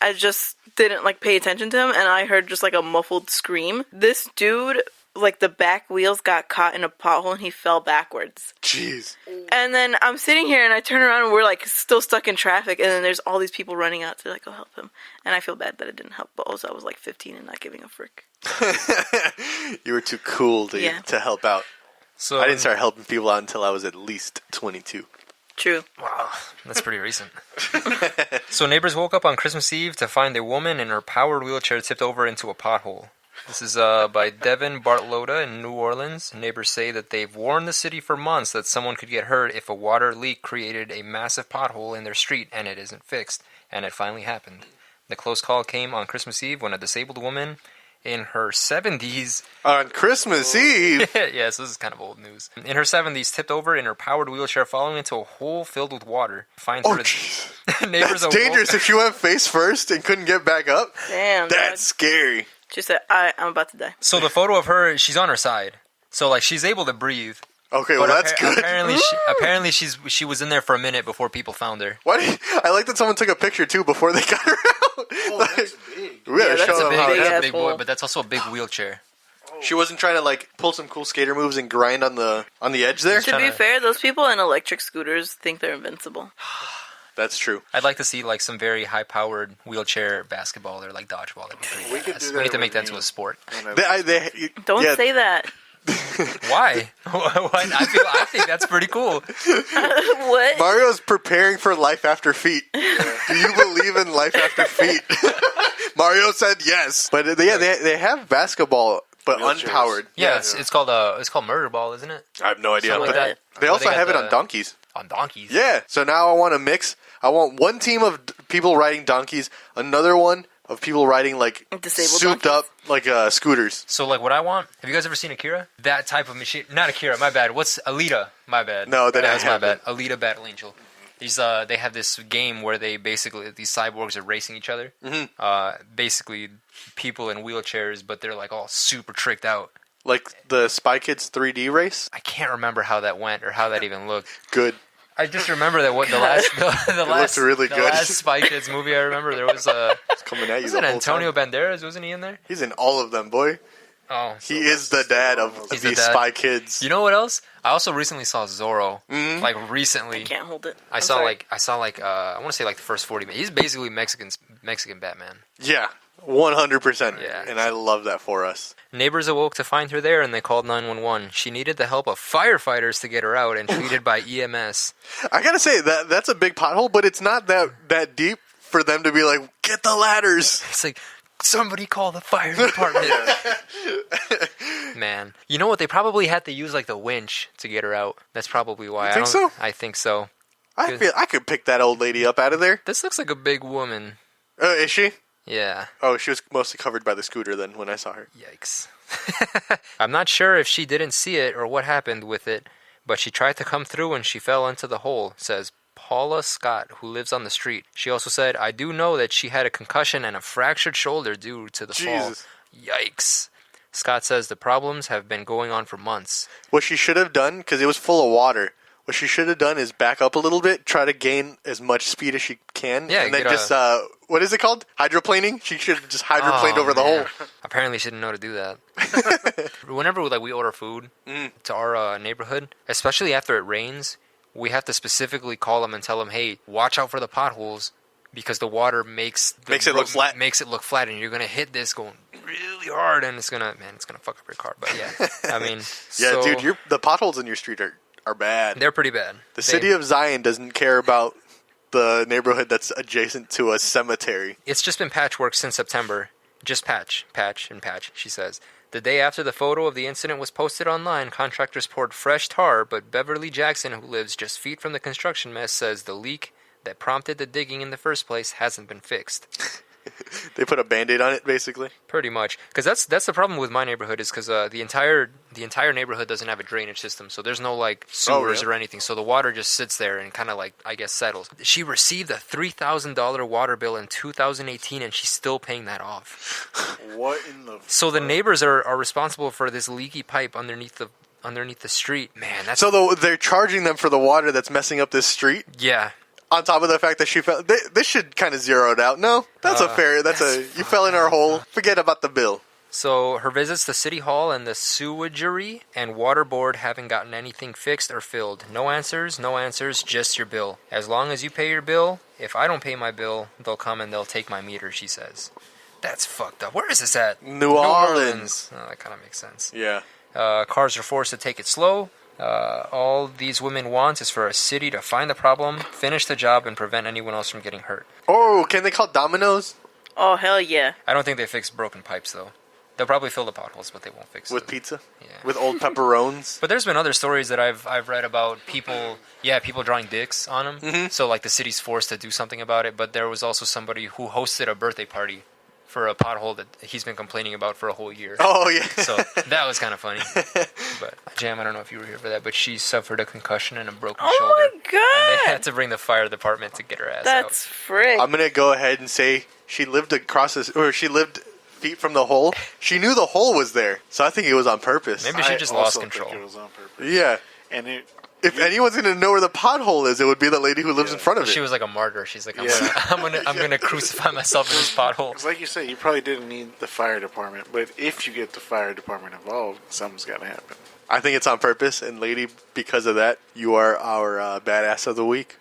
D: I just didn't like pay attention to him, and I heard just like a muffled scream. This dude, like the back wheels got caught in a pothole and he fell backwards.
E: Jeez.
D: And then I'm sitting here and I turn around and we're like still stuck in traffic, and then there's all these people running out to like go help him. And I feel bad that I didn't help, but also I was like 15 and not giving a frick.
E: You were too cool to help out.
C: So
E: I didn't start helping people out until I was at least 22.
D: True.
C: Wow, that's pretty recent. So neighbors woke up on Christmas Eve to find a woman in her powered wheelchair tipped over into a pothole. This is by Devin Bartlotta in New Orleans. Neighbors say that they've warned the city for months that someone could get hurt if a water leak created a massive pothole in their street and it isn't fixed. And it finally happened. The close call came on Christmas Eve when a disabled woman in her 70s...
E: On Christmas Eve?
C: Yes, this is kind of old news. In her 70s, tipped over in her powered wheelchair, falling into a hole filled with water. Finds
E: Oh,
C: her
E: jeez.
C: neighbors
E: That's dangerous if she went face first and couldn't get back up.
D: Damn.
E: That's scary.
D: She said, I'm about to die.
C: So the photo of her, she's on her side. So, like, she's able to breathe.
E: Okay, well, that's good.
C: Apparently, she was in there for a minute before people found her.
E: I like that someone took a picture, too, before they got her out.
F: Oh, that's big.
E: We gotta
D: that's
E: show
D: a
E: them
D: big
E: how
D: ass
E: it
C: That's a
E: happened.
C: big
D: hole.
C: boy, but that's also a big wheelchair.
E: She wasn't trying to, like, pull some cool skater moves and grind on the edge there?
D: To be fair, those people in electric scooters think they're invincible.
E: That's true.
C: I'd like to see like some very high-powered wheelchair basketball or like dodgeball. That'd be pretty
F: We could
C: badass.
F: do
C: We
F: that
C: need to make
F: with
C: that into
F: me.
C: a sport.
D: Don't
E: yeah,
D: say that.
C: Why? What? I think that's pretty cool.
D: What?
E: Mario's preparing for life after feet. Do you believe in life after feet? Mario said yes. But they have basketball, but
F: Wheelchairs.
E: unpowered.
C: Yeah, it's called murder ball, isn't it?
E: I have no idea.
C: Something like
E: But
C: that.
E: they also
C: got
E: have it
C: the-
E: on donkeys.
C: On donkeys.
E: Yeah. So now I want to mix. I want one team of people riding donkeys, another one of people riding like
D: Disabled
E: souped
D: donkeys?
E: up like scooters.
C: So like what I want. Have you guys ever seen Akira? That type of machine. Not Akira. My bad. What's Alita? My bad.
E: No, that I
C: was my bad.
E: haven't.
C: Alita Battle Angel. They have this game where they basically these cyborgs are racing each other. Mm-hmm. Basically, people in wheelchairs, but they're like all super tricked out.
E: Like the Spy Kids 3D race.
C: I can't remember how that went or how that even looked.
E: Good.
C: I just remember that the last
E: really
C: the
E: good.
C: last Spy Kids movie I remember there was
E: It's coming at you.
C: was
E: the
C: it
E: whole
C: Antonio
E: time.
C: Banderas? Wasn't he in there?
E: He's in all of them, boy.
C: Oh,
E: He is the dad of
C: He's the
E: these
C: dad.
E: Spy Kids.
C: you know what else? I also recently saw Zorro.
E: Mm-hmm.
C: Like recently,
D: Can't hold it.
C: I saw like I want to say like the first 40 minutes. He's basically Mexican Batman.
E: Yeah, 100%.
C: Yeah.
E: And I love that for us.
C: Neighbors awoke to find her there and they called 911. She needed the help of firefighters to get her out and treated by EMS.
E: I gotta say that's a big pothole, but it's not that deep for them to be like, get the ladders.
C: It's like somebody call the fire department. Man, you know what? They probably had to use like the winch to get her out. That's probably why.
E: You think so?
C: I think so.
E: I feel I could pick that old lady up out of there.
C: This looks like a big woman.
E: Is she?
C: Yeah.
E: Oh, she was mostly covered by the scooter then when I saw her.
C: Yikes. I'm not sure if she didn't see it or what happened with it, but she tried to come through and she fell into the hole, says Paula Scott, who lives on the street. She also said, I do know that she had a concussion and a fractured shoulder due to the
E: Jesus.
C: fall. Yikes. Scott says the problems have been going on for months.
E: What she should have done, because it was full of water, what she should have done is back up a little bit, try to gain as much speed as she can,
C: Yeah,
E: and then
C: get a-
E: just, what is it called? Hydroplaning? She should have just hydroplaned over the
C: man.
E: hole.
C: Apparently she didn't know to do that. Whenever we order food to our neighborhood, especially after it rains, we have to specifically call them and tell them, hey, watch out for the potholes because the water makes
E: it look flat.
C: Makes it look flat, and you're gonna hit this going really hard, and it's gonna fuck up your car. But yeah, I mean,
E: Yeah,
C: so
E: dude, the potholes in your street are bad.
C: they're pretty bad.
E: The city of Zion doesn't care about the neighborhood that's adjacent to a cemetery.
C: It's just been patchwork since September. Just patch, she says. The day after the photo of the incident was posted online, contractors poured fresh tar, but Beverly Jackson, who lives just feet from the construction mess, says the leak that prompted the digging in the first place hasn't been fixed.
E: They put a Band-Aid on it, basically.
C: Pretty much, because that's the problem with my neighborhood is because the entire neighborhood doesn't have a drainage system, so there's no like sewers or anything, so the water just sits there and kind of like I guess settles. She received a $3,000 water bill in 2018, and she's still paying that off.
F: What in the?
C: So the neighbors are responsible for this leaky pipe underneath the street. Man, that's
E: So they're charging them for the water that's messing up this street.
C: yeah.
E: On top of the fact that she fell, this should kind of zero it out. No, that's you fell in our hole. Forget about the bill.
C: So her visits to City Hall and the Sewagery and Water Board haven't gotten anything fixed or filled. No answers, just your bill. As long as you pay your bill, if I don't pay my bill, they'll come and they'll take my meter, she says. That's fucked up. Where is this at?
E: New Orleans.
C: Oh, that kind of makes sense.
E: Yeah.
C: Cars are forced to take it slow. All these women want is for a city to find the problem, finish the job, and prevent anyone else from getting hurt.
E: Oh, can they call Domino's
D: Oh, hell yeah.
C: I don't think they fix broken pipes, though. They'll probably fill the potholes, but they won't fix
E: with
C: it.
E: pizza?
C: Yeah.
E: With old pepperones?
C: But there's been other stories that I've read about people drawing dicks on them.
E: Mm-hmm.
C: So like the city's forced to do something about it. But there was also somebody who hosted a birthday party for a pothole that he's been complaining about for a whole year.
E: Oh, yeah.
C: So that was kind of funny. But Jam, I don't know if you were here for that, but she suffered a concussion and a broken
D: Oh
C: shoulder.
D: my
C: And they
D: god.
C: had to bring the fire department to get her ass
D: That's frick.
E: I'm going to go ahead and say she lived feet from the hole. She knew the hole was there. So I think it was on purpose.
C: Maybe she just
F: I
C: lost
F: also think
C: control.
F: It was on purpose.
E: Yeah.
F: And
E: If anyone's gonna know where the pothole is, it would be the lady who lives in front of it.
C: She was like a martyr. She's like,
F: Yeah.
C: I'm gonna crucify myself in this pothole.
F: It's like you said, you probably didn't need the fire department, but if you get the fire department involved, something's got to happen.
E: I think it's on purpose, and lady, because of that, you are our badass of the week.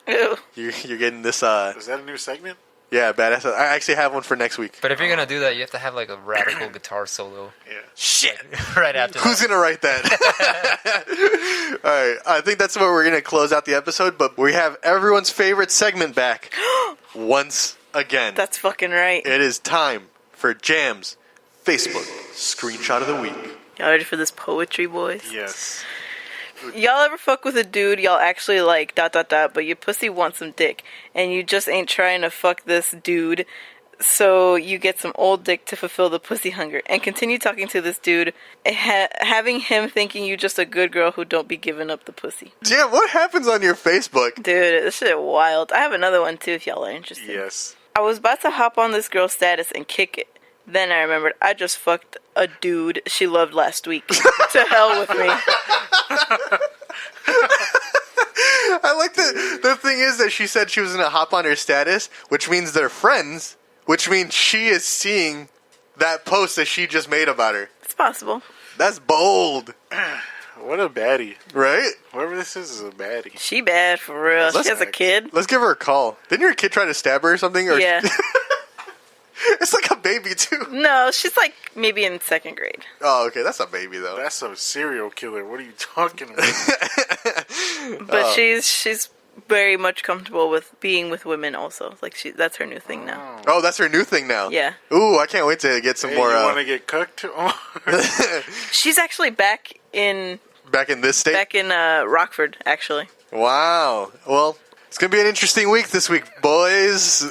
D: Ew.
E: You're getting this.
F: Is that a new segment?
E: Yeah, badass. I actually have one for next week.
C: But if you're gonna do that, you have to have like a radical guitar solo.
F: Yeah.
C: Shit! Right after.
E: Who's
C: that.
E: gonna write that? All right, I think that's where we're gonna close out the episode. But we have everyone's favorite segment back once again.
D: That's fucking right.
E: It is time for Jam's Facebook screenshot of the week.
D: Y'all ready for this poetry, boys?
F: Yes.
D: Y'all ever fuck with a dude y'all actually like ... but your pussy wants some dick, and you just ain't trying to fuck this dude, so you get some old dick to fulfill the pussy hunger, and continue talking to this dude, having him thinking you just a good girl who don't be giving up the pussy.
E: Jam, what happens on your Facebook?
D: Dude, this shit wild. I have another one too if y'all are interested.
F: Yes.
D: I was about to hop on this girl's status and kick it. Then I remembered I just fucked a dude she loved last week. To hell with me.
E: I like the thing is that she said she was going to hop on her status, which means they're friends, which means she is seeing that post that she just made about her.
D: It's possible.
E: That's bold,
F: What a baddie.
E: right?
F: Whoever this is a baddie.
D: She bad for real. She has a kid.
E: Let's give her a call. Didn't your kid try to stab her or something? Or
D: Yeah.
E: It's like a baby, too.
D: No, she's like maybe in 2nd grade.
E: Oh, okay. That's a baby, though.
F: That's a serial killer. What are you talking about?
D: But she's very much comfortable with being with women also. Like that's her new thing now.
E: Oh, that's her new thing now.
D: Yeah.
E: Ooh, I can't wait to get some
F: Hey,
E: more.
F: you want to get cooked? Oh.
D: She's actually back in
E: Back in this state?
D: Rockford, actually.
E: Wow. Well, it's going to be an interesting week this week, boys.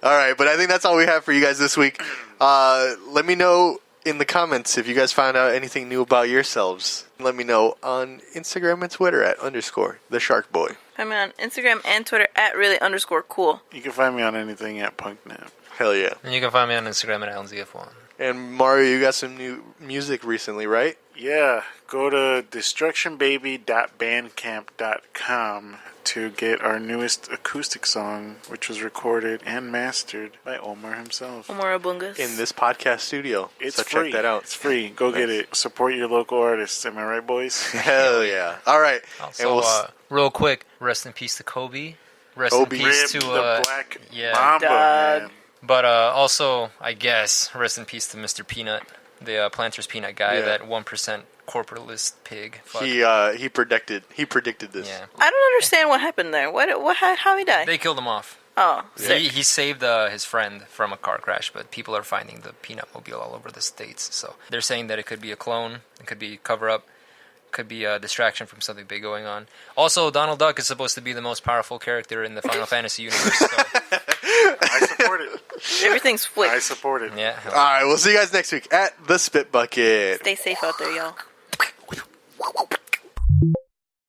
E: All right, but I think that's all we have for you guys this week. Let me know in the comments if you guys found out anything new about yourselves. Let me know on Instagram and Twitter at _TheSharkBoy.
D: Find me on Instagram and Twitter at @really_cool.
F: You can find me on anything at PunkNap.
E: Hell yeah.
C: And you can find me on Instagram at AlanZF1.
E: And Mario, you got some new music recently, right?
F: Yeah, go to destructionbaby.bandcamp.com to get our newest acoustic song, which was recorded and mastered by Omar himself.
D: Omar Abungas.
E: In this podcast studio.
F: It's
E: so
F: free.
E: check that out.
F: It's free. Go get it. Support your local artists. Am I right, boys?
E: Hell yeah. All right.
C: Also, real quick, rest in peace to Kobe. Rest
E: Kobe.
C: in peace
F: Rip
C: to
F: the Black
C: yeah.
F: Mamba,
D: Dog.
F: man.
C: But also, I guess, rest in peace to Mr. Peanut, the Planters Peanut guy,
E: Yeah.
C: that 1% corporatalist pig. Fuck.
E: He predicted this.
C: Yeah.
D: I don't understand what happened there. How he died?
C: They killed him off.
D: Oh, sick.
C: He saved his friend from a car crash, but people are finding the peanut mobile all over the states. So they're saying that it could be a clone, it could be cover up, could be a distraction from something big going on. Also, Donald Duck is supposed to be the most powerful character in the Final Fantasy universe. So,
F: I support it.
D: Everything's
F: I
D: flipped.
F: support it.
C: yeah.
E: All right, we'll see you guys next week at the Spit Bucket.
D: Stay safe out there, y'all.